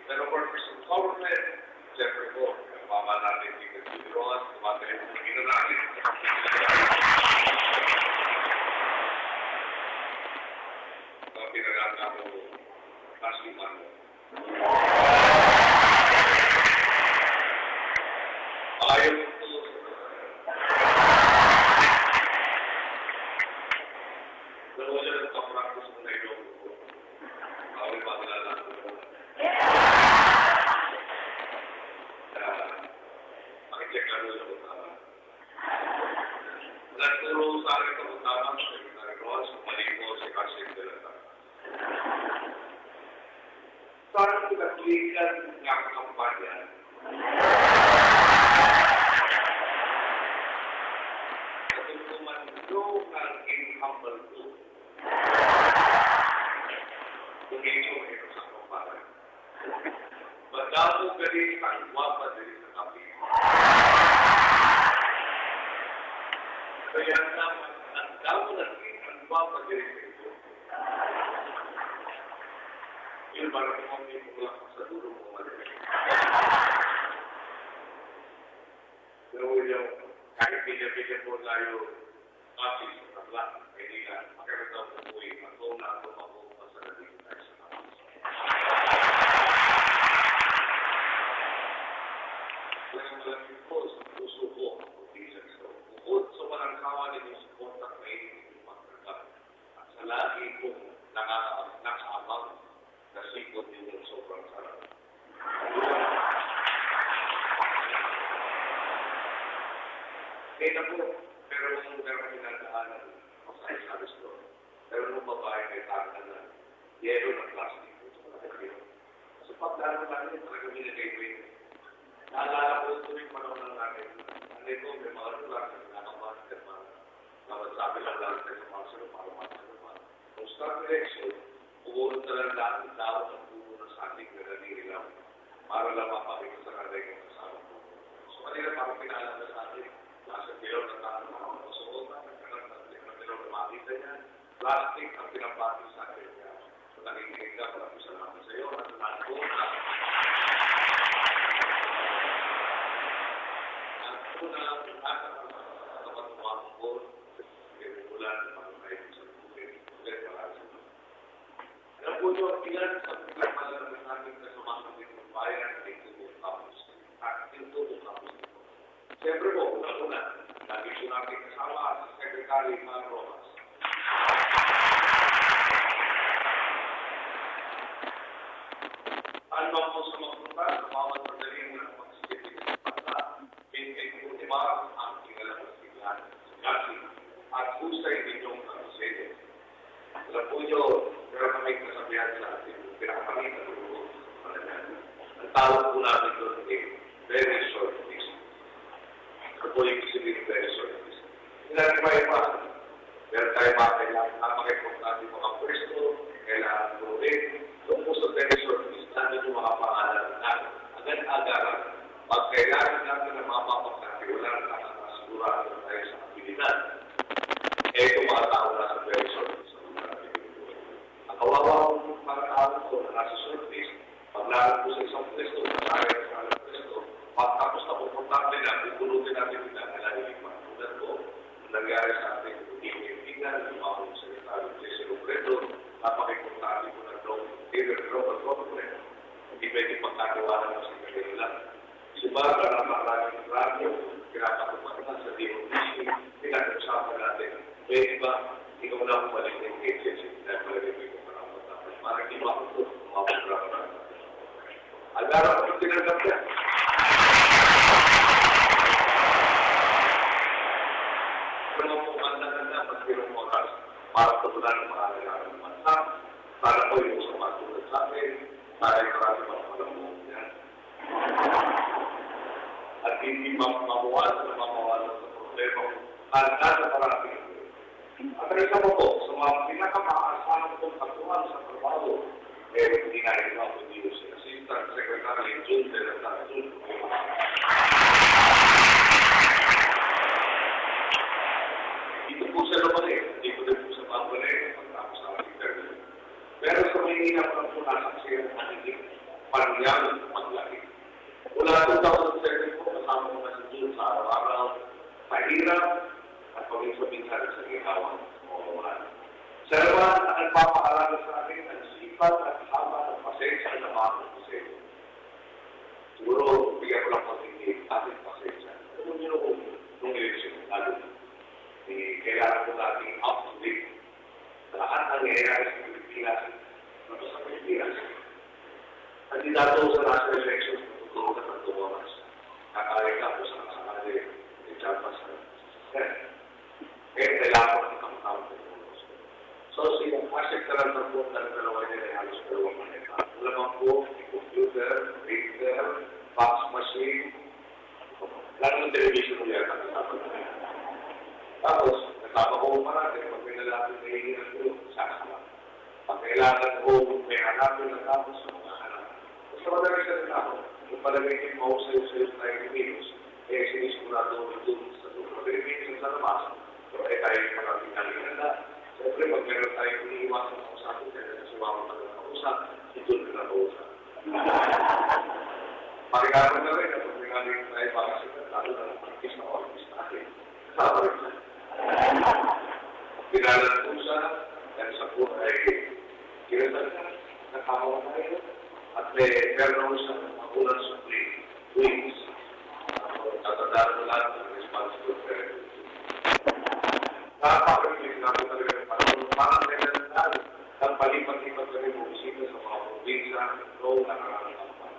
Pero workers of government, siyempre po, mama natin dito si Ross, tumatalit po na natin. Pinaganda ko, masiman mo. Ayaw po, dalawa siya nagpa-practice mo na ito. Awal pa nila lang. Makicheck lang nila kung tama. Nagturo sa akin kung tama sa Secretary Ross, malibo si Kasim de la Tara. Saan pinatulikan ng kampanya? Katulungan nyo ng in-humble po. Ito sa kampanya. Madamo galing ang wapa din sa Capiz. Kaya naman, ang damo natin ang wapa din sa ito. Yung parang kung hindi mo lang sa dulo mo maliit. Pero yung kahit bigyan po tayo Capiz sa tabla, hindi na makakataw po po yung ako na ako mabuha sa naging tayo sa Capiz. Malaking po sa puso ko, bukod sa walang kawa ninyong suporta na hindi magkagat at sa lagi kong nakaabang na sikot ninyong sobrang sarap. Kaya na po, pero meron pinagdaanan sa isalis ko. Pero nung babae kay tata na yelo na plastic po sa mga so pagdaan natin, talaga binigay ko yun. Naalala ko ito yung panahon ng natin. Ano ito, may mga lugar na nakabasket man. Sabi lang lang sa mga sila para mga sila. Kung start election, Pumupunod na lang lahat ng tao ng pumunod sa ating nananirilaw para lang mapakita sa kanila yung kasama ko. So kanila parang pinaalala sa atin, nasa dilaw na tayo mga masuota, nagkaroon ng dilaw na makita niya, plastic ang pinapati sa atin niya. So nakikinig ka, maraming salamat sa iyo, at nato na alam po nyo, ilan sa pinagmalaman natin na sumasalit ng bayan at ito tapos at ito tapos ito. Siyempre po, una-una, lagi po natin kasama si Secretary Mar Rojas. Ano ba po sa magpunta sa bawat pagdaling ng pag-sisipin sa bansa, pinag-iba ang kinalaman kasi at husay ninyong pag-sisipin. Alam po nyo, pero kami kasabihan sa ating pinakamalit na lulong. Ang tawag po natin doon ay very short list. Ito po yung sabihin very short list. Hindi natin maipasan. Pero tayo kailangan napakimportante mga pwesto, kailangan tuloy. Doon po sa very short list, natin yung mga pangalan natin. Agad-agaran, pag kailangan natin na mapapagkati, wala na nakasigurado tayo sa abilidad. Ito mga tao na sa very short list. Ang kawawa kong mga tao ko na nasa surface, paglalang po sa isang pwesto, masaya sa isang pwesto, pagtapos na komportable na, pupunutin natin nila na lahiling pagpunan ko, nangyari sa ating kaibigan, lumawang sa Secretary Jesse Robredo, napakimportante ko na doon, David Robert, hindi pwede pagkatiwala ng Secretary lang. Subaga na maraming radyo, kinakatupan na sa DOTC, pinag-usapan natin, pwede ba, ikaw na bumalik ng agency, dahil malagay ko para hindi makapot, mapapaglaman natin. Agarap ko tinanggap yan. Pero po, ganda-ganda, magpirong oras para patulan ng mga kailangan ng bansa, para po yung sa matulad sa atin, para yung marami mga palamuhan yan. At hindi mamuwasan sa problema at nasa parating. At ang isa po, sa mga pinakamaasahan kong katuhan sa trabaho, hindi nga rin ako dito si Assistant Secretary June de la June. Dito po sa Lomane, dito din po sa Pambale, pagkakos sa interview. Pero sa Maynila po nasan siya nakinig, pangyang paglaki. Mula 2007 po, kasama ko na si June sa araw-araw, mahirap, at paminsan-minsan sa ginawa o mga. Sa naman, ang nagpapaalala sa akin ang sipag at haba ng pasensya ng mga pasensya. Siguro, bigyan ko lang patingin ating pasensya. Kung nyo nung eleksyon natin, kailangan po natin up-to-date sa lahat ng nangyayari sa Pilipinas, sa Pilipinas. At dito sa national elections, tutulog na ng 2 oras. Kakain ka po sa kasakali, i-champas na. Kailangan ko ng kamukha. So, yung asset ka lang ng po ng dalawa niya ay halos 2 maneta. Lamang po, computer, printer, fax machine, lalo ng television mo yan kasama na. Tapos, kasama ko pa natin, pag may nalapit na hihirap ko, sasama. Pag kailangan ko, may hanapin na tapos sa mga hanap. Basta madali sa rin ako, yung palagay yung mausay-usay sa tayo ni Minus, kaya sinis ko na doon sa Pilipinas sa labas. Pero tayo yung maraming nalinganda. Siyempre, pag meron tayo iniiwasan sa usapin, kaya sa sumama na ng usap, ito na na-usap. Pagkakaroon na rin, kapag may naling tayo para sa lalo na ng practice na office natin. Kasama rin siya. Pinalan po siya, yan sa po ay kinasal na, nakakawa na rin. At meron siya ng magulang sa wings. Tatandaan mo lang ang responsible parent. Nakakapagpili namin talaga ng panahon. Parang kailan natin, ang palipat-lipat na rin bumisita sa mga probinsya, noong nakakalaman.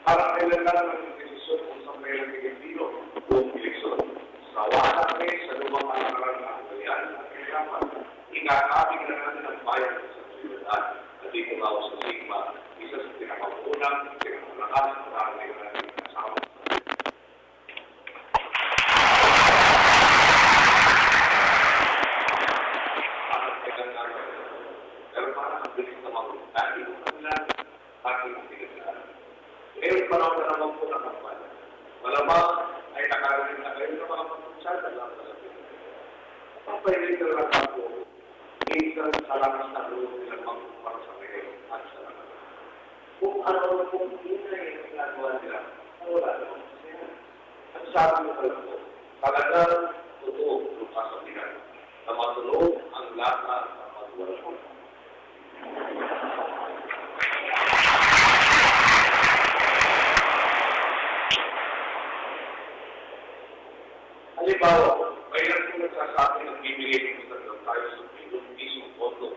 Parang kailan natin ang desisyon kung saan may nagiging dilo, buong eleksyon. Sa wala kami, sa lumang pangalan na kaya dapat ingakabig na natin ang bayan sa sibilidad at di ko sa Sigma, isa sa pinakamunang, pinakamalakas, marami na natin kasama. Pero parang ang bilis na bilateral na ako, minsan sa lakas na loob nila magpapar sa ngayon at sa lakas. Kung ano kung ingay ang ginagawa nila, wala naman kasi. Ang sabi ko pala po, talagang totoo yung kasabihan na matulog ang lata ng magwala. Halimbawa, mayroon po nagsasabi ng bibigay ng isang tayo sa pisong pondo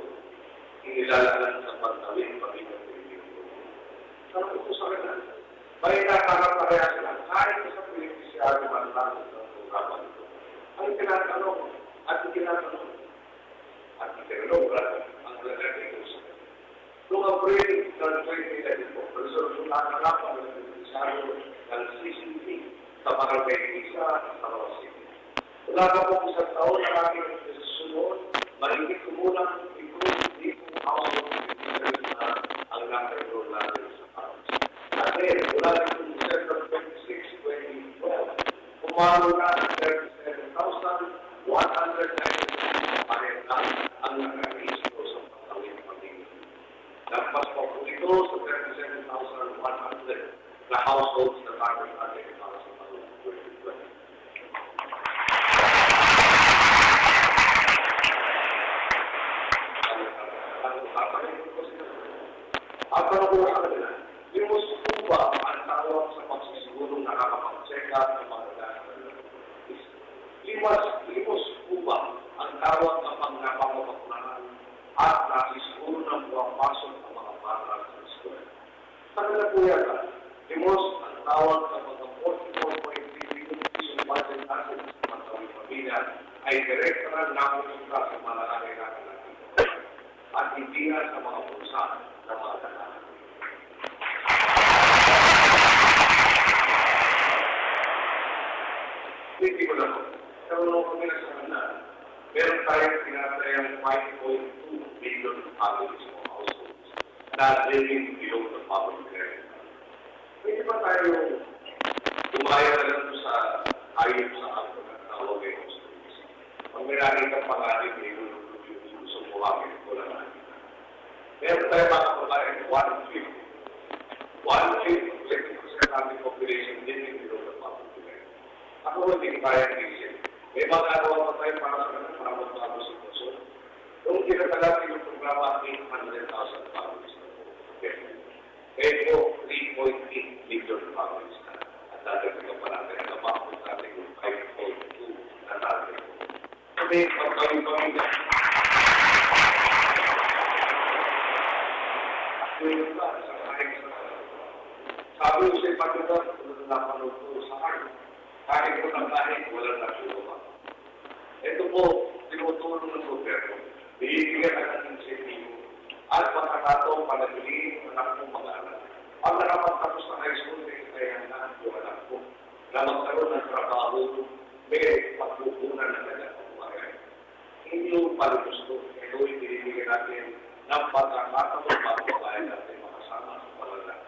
inilalaan sa pagtawid pamilya Pilipino. Sana po sa kanila, may nakakapareha sila kahit sa beneficiary man lang sa programa nito. Ang tinatanong at tinatanong at itinanong ang lalagay ko sa kanila. Noong April ng 2011 po, resolusyon na nakalapan ng beneficiary ng CCP sa barangay Isa sa Roa City. Wala ka po isang taon na aking susunod, maligit kumulang ito, hindi po household na ang nakairoon natin sa Paris. Kasi wala ito December 26, 2012, pumalo na 37,196 pares na ang nakakaisip ko sa pagtawid ng pagiging. Nagpas po po ito sa 37,100 na households na target natin para sa pagtawid ng 2020. Ang tanong ko sa kanila, limos po ba ang tawag sa pagsisigurong nakakapag-check up ng mga limos po ba ang tawag kapag napapapakunahan at nasisiguro ng buwang-pasok ng mga bata sa eskwela? Sa kanila po yata, limos ang tawag kapag ang 44.3 billion pisong budget natin sa pagtawid pamilya ay direkta na napupunta sa malalaki natin at hindi na sa mga pusa na mga tanan. Hindi ko lang. Pero nung kami na sa kanila, meron tayong tinatayang 5.2 billion families o households na living below the poverty line. Pwede ba tayo umaya na lang sa ayon sa ako na tawag ay hostages? Pag may nakita pangalit, may lululog sa buhangin ko lang natin. Meron tayo mga kababayan, 1/5. 20% natin population living below the poverty line. Ako hindi kaya isip. May magagawa pa tayo para sa kanila para magbago sa sitwasyon. Kung kinatalatin yung programa 800,000 families na po. Kaya po 3.8 million families na. At dadating pa natin na mapapot natin yung 5.2 na natin. Kami, pagkawin-kawin na. Sabi ko sa ipagdagan, napanood ko sa akin. Kahit ko ng kahit, walang nasuwa. Ito po, tinutulong ng gobyerno. Bibigyan na ng insentibo at pagkakataong panagiliin ng anak mong mga anak. Pag nakapagtapos ng high school, may kakayahan yung anak ko na magkaroon ng trabaho, may pagkukunan ng kanyang pagkukunan. Hindi yung palugusto. Ito yung binibigyan natin ng pagkakataong pagkukunan natin makasama sa palalang.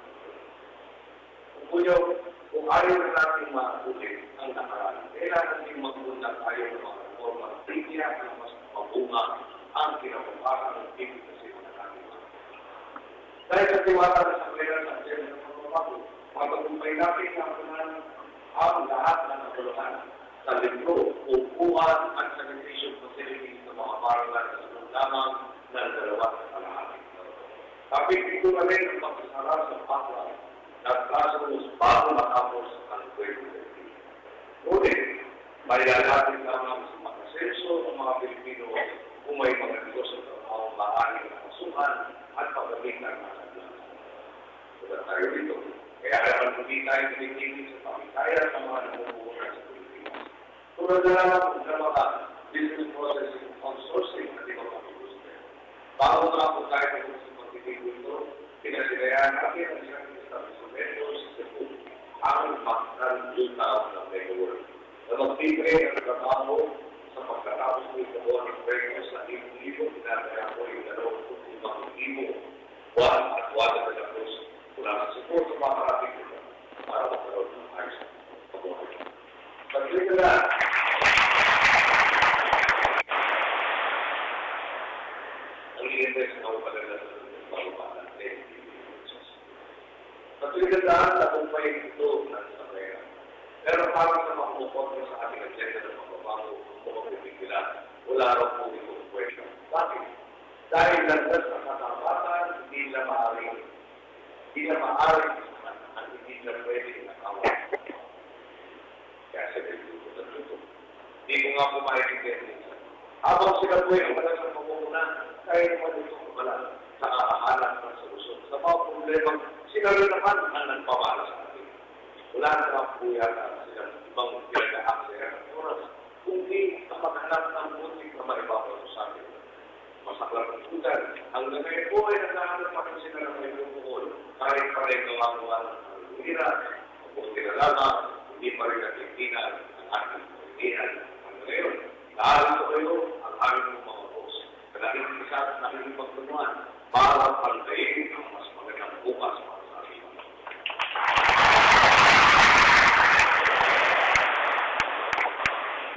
Kung ayaw na natin maulit ang nakaraan, kailangan din magpunta tayo ng mga reforma ng media na mas mabunga ang kinabukasan ng tigil na natin. Dahil sa tiwata na sa pera sa agenda ng pagbabago, matagumpay natin ang lahat ng natulungan sa libro, upuan at sanitation facilities ng mga parangal sa sunod lamang ng 2 kalahati. Kapit ito na rin ang magsasara sa pakla nagkasunod bago matapos ang 2020. Ngunit, may lalatin lamang sa pag-asenso ng mga Pilipino kung may mga negosyo ng mga maaaring nakasuhan at pagkamitan ng kasaglan. Tulad tayo dito. Kaya naman hindi tayo pinigilin sa pamitayan ng mga namumuhunan sa Pilipinas. Tulad na lamang ng mga business processing outsourcing at ibang kapiguste. Bago na po tayo sa pagtitigil ito, pinasilayan natin ang isang ang maksan lutaw ng network na magtitrain ang trabaho sa pagkatapos ng ito ng premyo sa 1,000 pinataya ko yung 25,000 buwan at buwan na talapos mula sa support sa mga karating ito para magkaroon ng ayos na pagbuhay. Pagkita na business na upalala ng bababa natin. Natulidaan na kung may ito sa pera. Pero para sa makukot sa ating agenda ng pagbabago kung magpipigila, wala raw po ito pwede. Bakit? Dahil landas ang katapatan, hindi na maaaring at hindi na pwede nakawal. Kaya sa dito, hindi ko nga po maintindihan nila. Habang sila po ay wala sa pagmumuna, kaya naman ito wala sa kakahalan ng solusyon. Sa mga problema, sila rin naman ang nagpamala sa atin. Wala na po yata sila ibang pinagahang sa oras. Kundi ang maghanap ng butik na maibabaw sa atin. Masaklang ng tutan. Ang ngayon po ay naghahanap pa rin sila ng may bukol. Kahit pa rin gawa ng hirap, kung tinalama, hindi pa rin natintinan ang ating pagkainan. Ang ngayon, nahalito kayo ang aming mga boss. Kaya isa at nakikipagtunuan para pantayin ang mas magandang bukas para sa atin.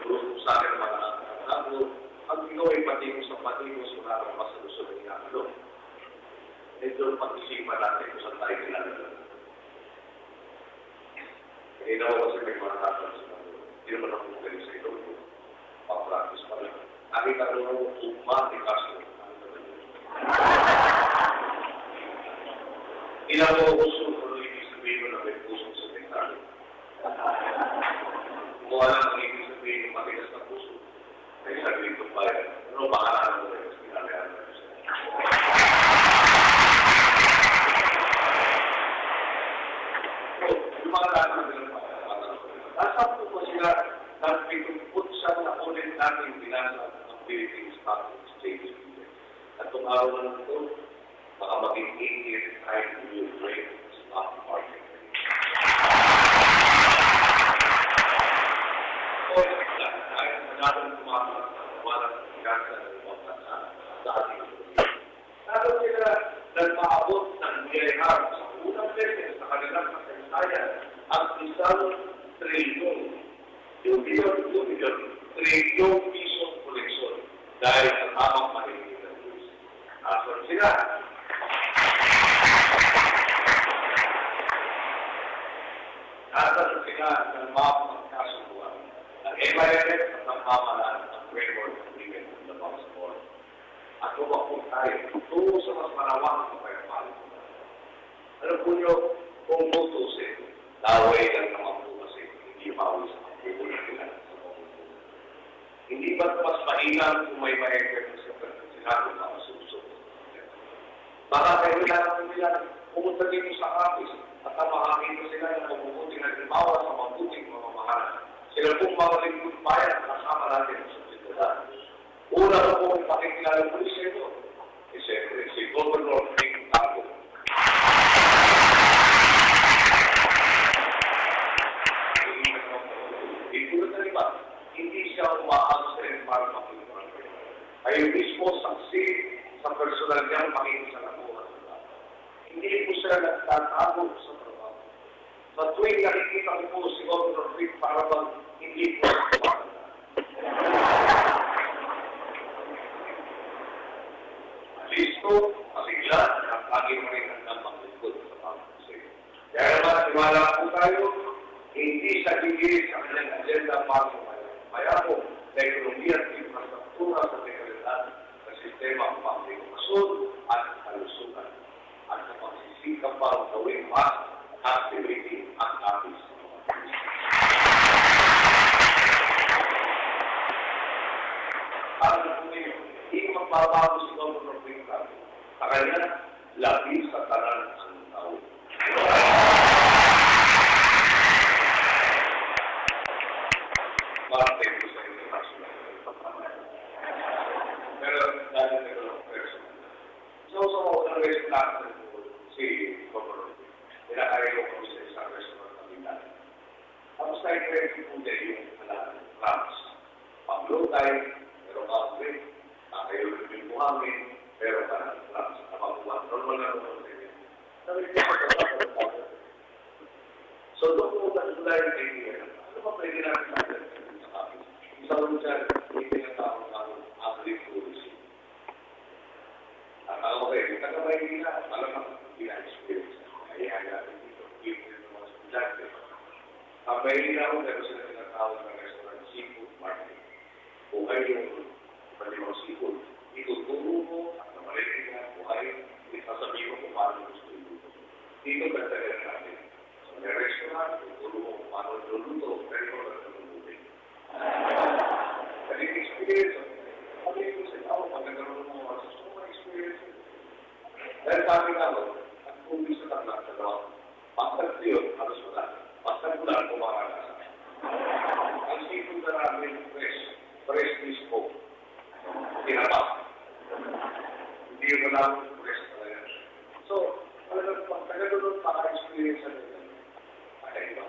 Siguro sa akin mga nakakatago, ang ikaw ay patingos sa patingos wala kang masalusod ng inakalo. Ito ang pag-isipan natin kung saan tayo kinalaman. Kaya na ako kasi may mga nakakatago. Hindi naman ako magaling sa ito. Pag-practice pa lang. Nakita ko ng ugma ni Castro. Ilang mo gusto kung ibig sabihin mo na may pusong sa mentalo. Kumuha lang ang ibig sabihin ng matigas na puso. May sabihin ko pa yan. Ano ba ka mo rin? Pinalayan mo rin. Yung mga lahat na bilang nasa po ba sila ng pituputsan na ulit natin binasa ng Philippine Stock Exchange. At itong araw na ito, baka maging 8 years time to be a great stock market. So, dahil sa natin tumakas na walang pagkasa ng mga bansa sa ating ekonomiya. Lalo sila nagpaabot ng BIR sa unang beses sa kanilang kasaysayan ang isang trilyon. Yung trilyong pisong koleksyon dahil sa tamang mahilig ng Diyos. Ason sila. Ason sila ng mga pagkasunduan ng MIF at ng pamalaan ng framework agreement ng the Box Board. At kumapong tayo tungo sa mas marawang na pagpapalit. Alam po nyo, kung tutusin, laway lang naman po kasi hindi mawis ang pagkukulit nila sa pagkukulit. Hindi ba mas mainam kung may ma-effect sa sinabi na masusunod? Baka kayo lang nila pumunta dito sa office at makakita sila ng mabubuting na limawa sa mabuting mamamahalan. Sila pong mga lingkod bayan kasama natin sa sitwasyon. Una ko po ipakikilala po sa ito. Siyempre, si Governor Nick Taco. Hindi siya umaangkin para makikita. Ay mismo saksi sa personal niyang makikita sa nakuha. Hindi po siya nagtatago sa trabaho. Sa tuwing nakikita ko po si Governor Rick para bang hindi po kumaganda. Listo, masigla, at lagi mo rin ang maglingkod sa pangkasig. Kaya naman, tiwala po tayo, hindi sa higit sa kanyang agenda para sa mayabong na ekonomiya at infrastruktura sa tekalidad ng sistema ng pangkasig at kalusugan at sa pagsisikap para gawing mas activity ang ating hindi magbabago si Governor Pinto sa kanya labi sa tanan ang tao. Martin ko sa international. Pero dahil nito lang personal. So, ang natin si Governor Pinto. Pinakaya ko kami sa isang restaurant na bilan. Tapos tayo pwede po dahil yung plans. Pag-lutay, pero ka-upgrade. Kayo rin yung buhangin, pero ka ng plans. Napakuha. Normal na naman din. So, doon po na yung idea. Ano ba pwede natin natin sa akin? Isa ko dyan, hindi na tao ang upgrade policy. At kailangan ng press talaga. So, talagang pag taga-doon maka-experience na nila, makaiba.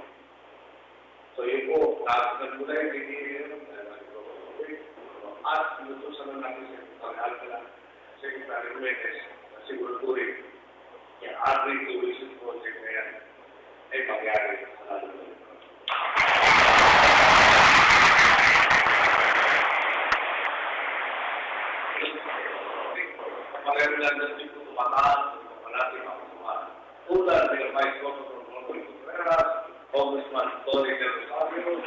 So, yun po, nakasagan mo na yung pinili at inutusan na natin sa pag-alcala Secretary Ruedes na siguro po rin yung ating tourism project na yan ay mangyari sa lalo. Pareho lang na dito tumataan, malati makasumaan. Tulad ng Vice Governor Ronald Contreras, Congressman Tony Del Rosario,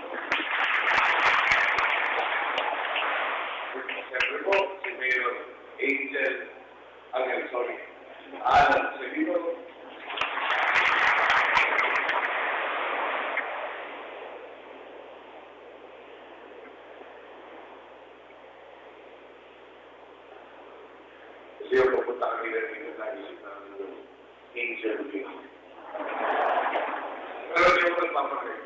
Siyempre po, si Mayor Alan Sevino, kasi yung pupunta kami na dito na isip namin yung Angel Vino. Pero di ko nagpapakit.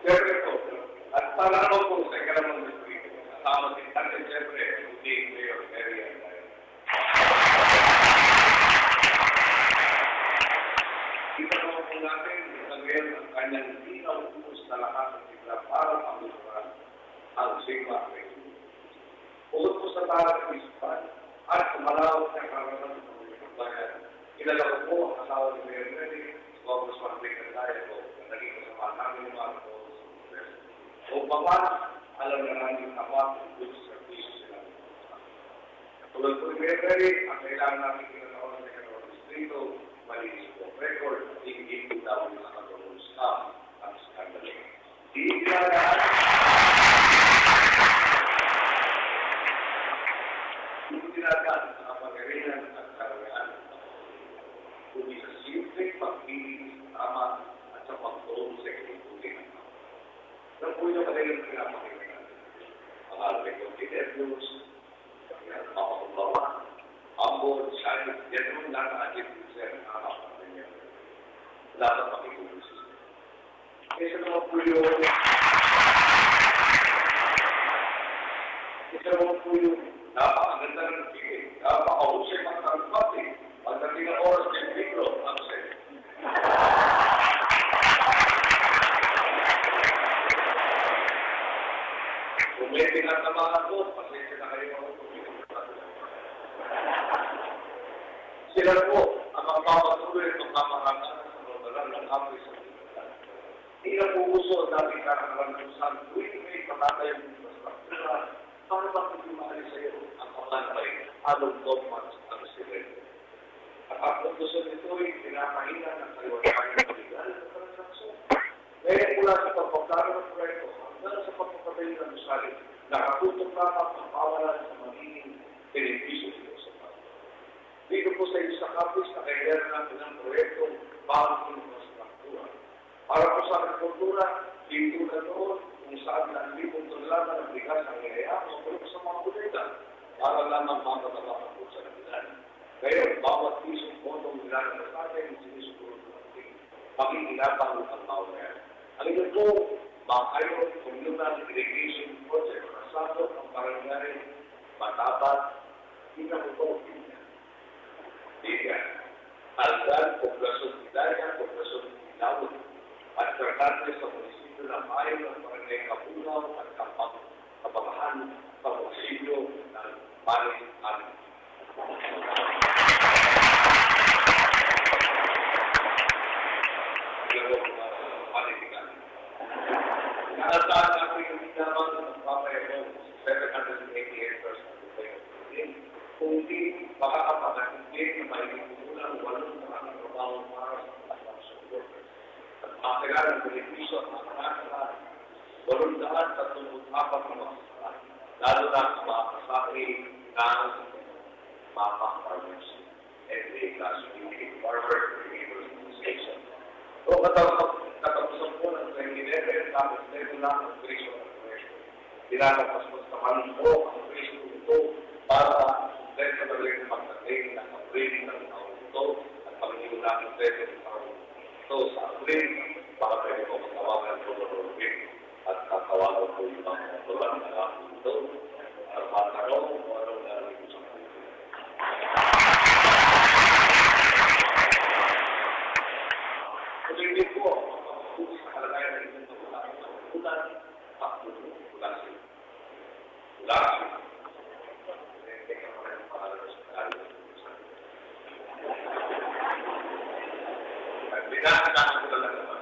Siyempre po, at para naman po sa ikaramang distrito, kasama din natin siyempre, hindi Mayor Area. Kita naman po natin, ngayon ang kanyang pinautos na lakas at sila para panguluran ang sigma at bukod po sa tarang isipan at malawak na karanasan ng mga bayan, kilala ko po ang asawa ni Mayor Reddy, si Congressman Victor Daya po, na naging kasama namin yung mga po sa Congress. O paman, alam na namin tapat ang good service sila. Tulad po ni Mayor Reddy, ang kailangan namin kinataon sa Secretary of Distrito, malinis po record, hindi po daw yung nakatulong staff at skandal. Hindi pinagahan sa kapagalingan at karamihan, kundi sa simpleng pagpili sa tama at sa pagtulong sa ikulutin. Nang po yung kanilang pinapakita natin, ang alpeg of interviews, ang makakumbawa, ambod, shine, yan yung naka-agit sa nakakapagin niya. Dapat pakitulong siya. Kaya sa mga po yung napakaganda ng pigil, napakahusay ng tangpati, pagdating ng oras ng libro, ang sa'yo. Kung may tinatamaan ko, pasensya na kayo ako pumili. Sila po, ang mga papatuloy itong kapakanan sa probalan ng apoy sa pilihan. Hindi na po gusto dating kakakalantusan, tuwing may patatayang infrastruktura, para ba kung dumali sa iyo ang kamalay anong dogmas ang silento? At ang gusto nito ay pinapahina ng kaliwanagan ng legal na transaksyon. Kaya mula sa pagpagkaro ng proyekto hanggang sa pagpapatay ng usalit, nakatutok dapat ang pawalan sa magiging benepisyo dito sa pag. Dito po sa iyo sa kapis na kailangan natin ng proyekto bagong infrastruktura. Para po sa agrikultura, dito na doon kung saan na hindi po tulala ng bigas ang ihayaan o sa mga kulita para lamang makatabakan po sa nabilan. Ngayon, bawat pisong potong nilalabas natin, sinisuguro natin pakikinabang ang maunayan. Ang ito po, mga communal irrigation project na sakot ang barangay, Matabat, Inabuto, Tiga, Algan, Poblasyon Hidaya, Poblasyon Ilawot, at tratante sa munisipyo na maayos ng barangay Kapunaw at Kapagahan sa munisipyo ng Paris at Palitikan. Nakataan natin yung ginamang ng papayagong 780 hectares na lupain. Kung hindi makakapagandin na may kukulang 8 maraming trabaho para sa construction workers. At makakailangan ng benepisyo at makakailangan 834 na makasasal, lalo na sa mga kasakri ng MAPA farmers and the class farmer station. So, katapusan po ng 2011, tapos nito lang ang presyo ng presyo. Dinalapas po sa naman po ang presyo nito para dahil sa balik ng pagdating ng upgrading ng taon ito at pag-iwan natin presyo ng taon ito sa upgrade para pwede po matawagan po ng Robin at katawagan po yung mga tulang na natin ito at matarong kung ano na rin sa last week. Teka mo rin ang pangalan sa tayo. At binakatakan ko lang naman.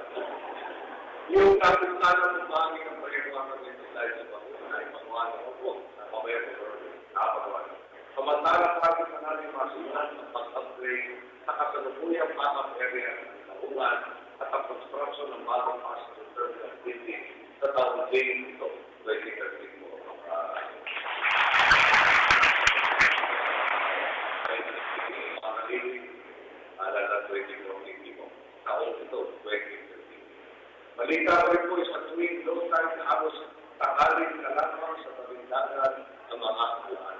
Yung katutunan ng bagay ng pagkakaroon ng tayo sa pagkakunan ay pagkakunan ko po na pamaya ko nakapagawa. Samantalang natin sa natin masunan ng pag-upgrade sa kasalukuyang backup area ng Kauban at ang construction ng bagong passenger terminal building sa taong Jane ito, 2013 mo. Alala 2014 mo. Taong ito, 2013. Malita ko rin po sa tuwing low tide na halos takalin na lamang sa tabindagan ng mga kulaan.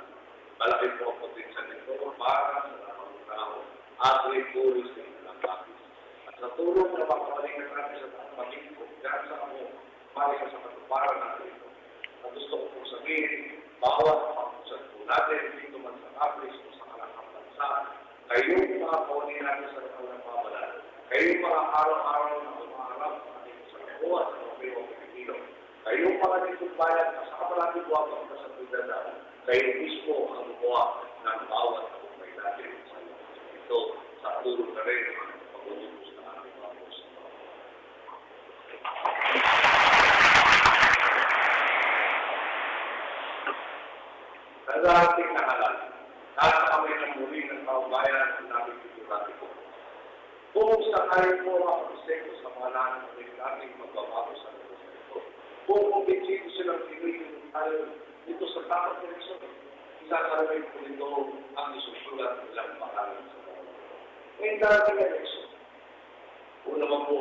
Malaki po ang potensyal nito para sa lamang tao agri-tourism ng Baguio. At sa tulong na makabalikan natin sa taong pamilya, dahil sa ako, marisa sa katuparan natin ito. At gusto ko pong sabihin, bawat pangkusan po natin dito man sa Apris o sa kalakang bansa, kayong mga kawanin natin sa lakang ng pamalan, kayong mga araw-araw na umaharap natin sa lakuha sa mga Pilipino, kayong mga nitugbayan na sa kapalagi buwag ang kasabihan, kayo mismo ang gumawa ng bawat kapumay natin sa ito sa tulong na rin ang pag-uubos na ating mga puso. Sa dating nakalan, nasa kami ng muli ng kaumbayan ng namin tutulati ko. Kung sakay po ang proseso sa mga lahat ng nating magbabago sa lugar ito, kung kumbinsin silang pinili tayo dito sa tapat ng Luzon, isasalamay po nito ang isusulat nilang pangalan sa mga. Ngayon dati nga Luzon, una naman po,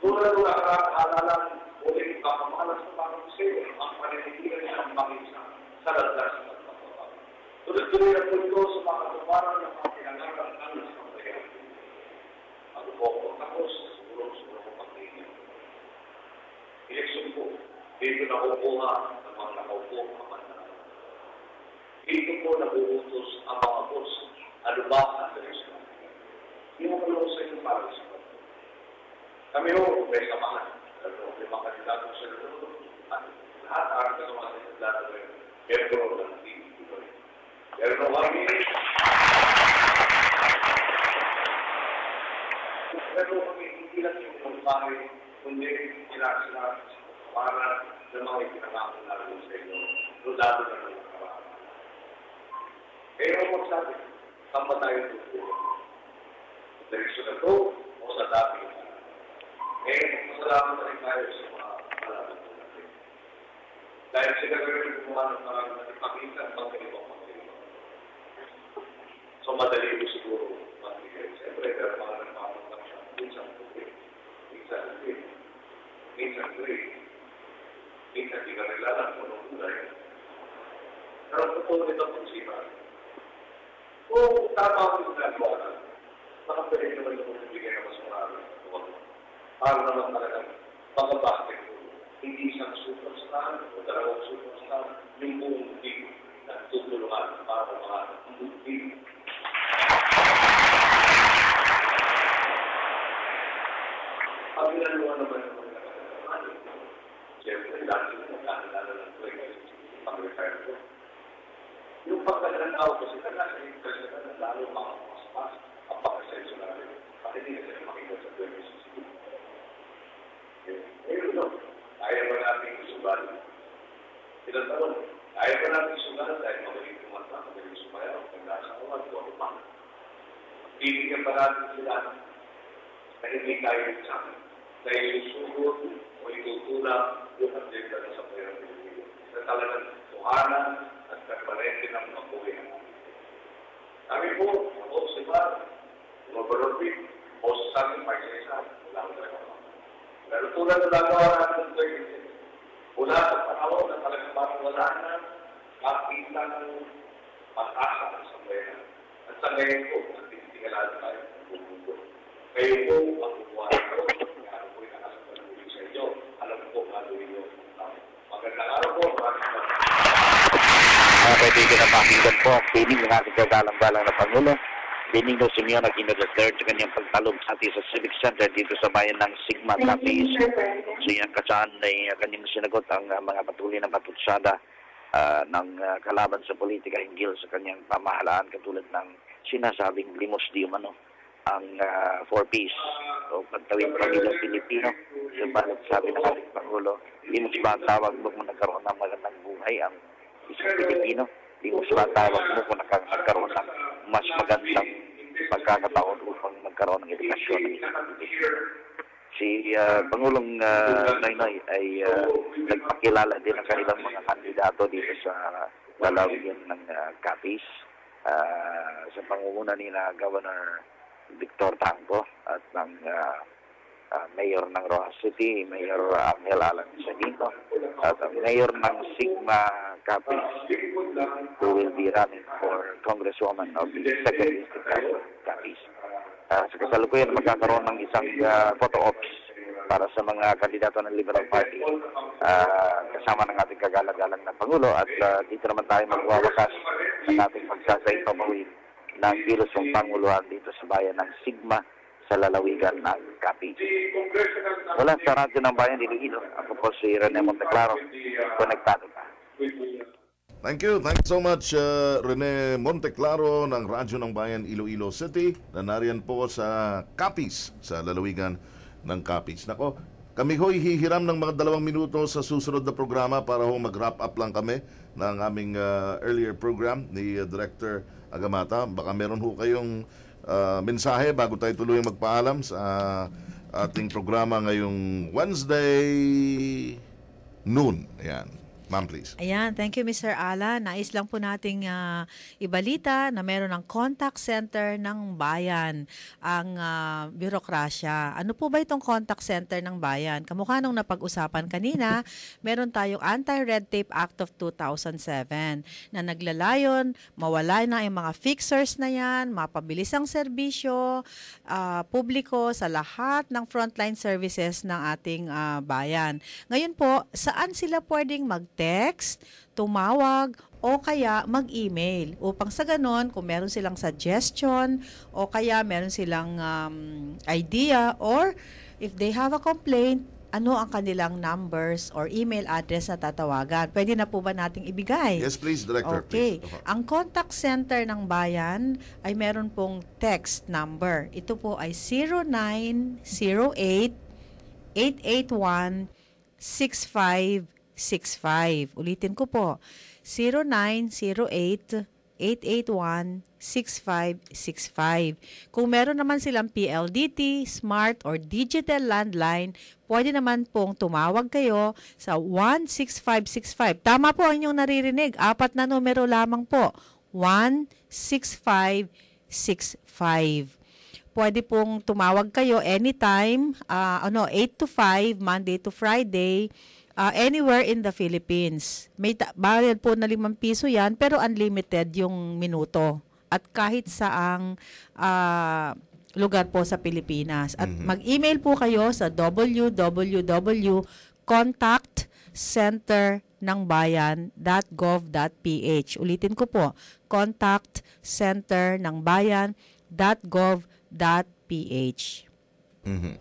tulad ng nakakaalalang ulit ipapamalas ng mga museo ang paninigilan ng pangisa sa landas ng pagbabago. Tuloy-tuloy na po ito sa mga katuparan ng mga pinangarap ng nasang bayan. Ano po ako tapos, siguro ko pagtingin. Eleksyon po, dito na kukuha ng mga nakaupo ang kamandaan. Dito po nabuutos ang mga boss. Ano ba ang eleksyon? Hindi mo kalong sa inyo para sa mga. Kami ho, may samahan. Pero may mga kandidato sa lalo. At lahat ang kasama sa kandidato rin. Pero ng TV dito rin. Pero kami, hindi lang yung bahay, kundi sila para sa mga ipinangako natin sa inyo, lalo na ng nakaraan. Kaya mo magsabi, saan ba tayo tutulong? Sa direksyon na ito o sa dati na? Ngayon, masalamat na rin tayo sa mga malaman po natin. Dahil sila rin gumawa ng parang ipakita ang pagkalibang pagkalibang. So, madali ko siguro magbigay. Siyempre, pero mga nagpapagpag siya. Minsan tubig, minsan tubig, minsan tubig. Minsan di ka naglalang kung anong kulay. Pero totoo nito kung sipa. Kung tama ang ginagawa na, nakapili naman ito kung bigay na mas marami. Para naman talagang pag-basketball. Hindi isang superstar o dalawang superstar, yung buong team na tutulungan para mga buong team. Pag ginagawa naman ng mga nagkakaroon, siyempre, dahil magkakilala ng pag-retire ko. Yung pagkakilala ko kasi nasa interest na lalo mga mas ang pag-asensyo natin. Pati hindi kasi makita sa 2016. Ngayon no, ayaw ba natin isugal? Ilang taon? Ayaw ba natin isugal dahil magaling kumanta, magaling sumayaw, nagdasawad, kung ano pa. Bibigyan pa natin sila na hindi tayo sa amin. Dahil susugod o itutulak yung agenda na sa pera ng Pilipino. Na talagang tuhanan at permanente ng mga buhay. Kami po, ako si Bar, Mabarobik, o sa amin, may isa, wala ko talaga. Pero tulad na nagawa natin ng 2010, mula sa panahon na talagang parang wala na, makita ng pag-asa ng sambayan. At sa ngayon po, nagtitingala tayo ng bumundo. Kayo po, ang buwan ko, kaya po yung nakasapaluhin sa inyo. Alam po, gagawin nyo. Magandang araw po, maraming salamat. Mga kaibigan na pakinggan po ang piling ng ating kagalang-galang na Pangulo. Benigno Simeon na ginag-declare sa kanyang pagtalong sa ating sa Civic Center dito sa bayan ng Sigma, Tapiz. So yan kasaan ay kanyang sinagot ang mga patuloy na patutsada kalaban sa politika hinggil sa kanyang pamahalaan katulad ng sinasabing limos di umano ang 4Ps o pagtawid pamilyang Pilipino. Subalit sabi ng ating Pangulo, limos ba ang tawag mo kung nagkaroon ng magandang buhay ang isang Pilipino? Limos ba ang tawag mo kung nagkaroon ng mas magandang pagkakataon upang magkaroon ng edukasyon ng isang Pilipino? Si Pangulong Noynoy ay nagpakilala din ng kanilang mga kandidato dito sa lalawigan ng Capiz sa pangunguna ni na Governor Victor Tanco at ng Mayor ng Rojas City, Mayor Angel Alan Sanito, at ang Mayor ng Sigma Capiz, who will be running for Congresswoman of the 2nd District of Capiz. Sa kasalukuyan, magkakaroon ng isang photo ops para sa mga kandidato ng Liberal Party kasama ng ating kagala-galang na Pangulo at dito naman tayo magwawakas ng ating pagsasaipabawi ng kilosong Panguluhan dito sa bayan ng Sigma sa lalawigan ng Capiz. Wala sa Radyo ng Bayan, Iloilo. Ako po si Rene Monteclaro. Konektado pa. Thank you so much, Rene Monteclaro ng Radyo ng Bayan, Iloilo City, na nariyan po sa Capiz, sa lalawigan ng Capiz. Nako, kami ho'y hihiram ng mga 2 minuto sa susunod na programa para ho mag-wrap up lang kami ng aming earlier program ni Director Agamata. Baka meron ho kayong mensahe bago tayo tuluyang magpaalam sa ating programa ngayong Wednesday noon. Ayan. Ma'am, please. Ayan, thank you Mr. Alan. Nais lang po nating ibalita na meron ng contact center ng bayan ang birokrasya. Ano po ba itong contact center ng bayan? Kamukha nung napag-usapan kanina, meron tayong Anti-Red Tape Act of 2007 na naglalayon, mawala na yung mga fixers na yan, mapabilis ang serbisyo publiko sa lahat ng frontline services ng ating bayan. Ngayon po, saan sila pwedeng mag-text, tumawag, o kaya mag-email upang sa ganon, kung meron silang suggestion o kaya meron silang idea or if they have a complaint, ano ang kanilang numbers or email address na tatawagan. Pwede na po ba nating ibigay? Yes, please, Director. Okay. Please. Ang contact center ng bayan ay meron pong text number. Ito po ay 0908-881-6565. Ulitin ko po, 0908-881-6565. Kung meron naman silang PLDT, Smart, or Digital Landline, pwede naman pong tumawag kayo sa 16565. Tama po ang inyong naririnig. 4 na numero lamang po. 16565. Pwede pong tumawag kayo anytime, 8 to 5, Monday to Friday, anywhere in the Philippines. May bayad po na 5 piso yan, pero unlimited yung minuto. At kahit saang lugar po sa Pilipinas. At mag-email po kayo sa www.contactcenternangbayan.gov.ph. Ulitin ko po, contactcenternangbayan.gov.ph.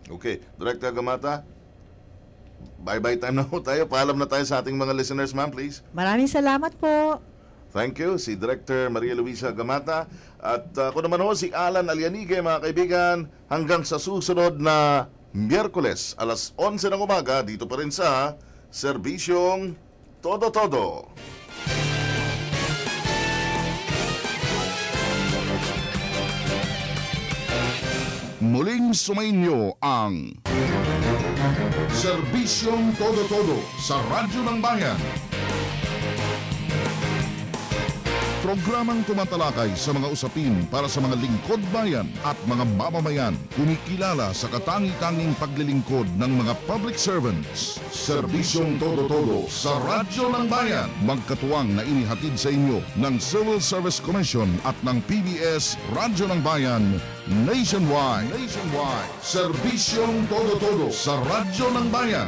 Okay. Director Agamata, bye-bye time na po tayo. Paalam na tayo sa ating mga listeners, ma'am, please. Maraming salamat po. Thank you, si Director Maria Luisa Agamata. At ako naman ho, si Alan Alianigue, mga kaibigan. Hanggang sa susunod na Miyerkules, alas 11 ng umaga, dito pa rin sa Serbisyong Todo-Todo. Muling sumainyo ang Serbisyong Todo-Todo sa Radyo ng Bayan. Programang tumatalakay sa mga usapin para sa mga lingkod bayan at mga mamamayan, kumikilala sa katangi-tanging paglilingkod ng mga public servants. Serbisyong Todo-Todo sa Radyo ng Bayan, magkatuwang na inihatid sa inyo ng Civil Service Commission at ng PBS Radyo ng Bayan nationwide. Serbisyong Todo-Todo sa Radyo ng Bayan.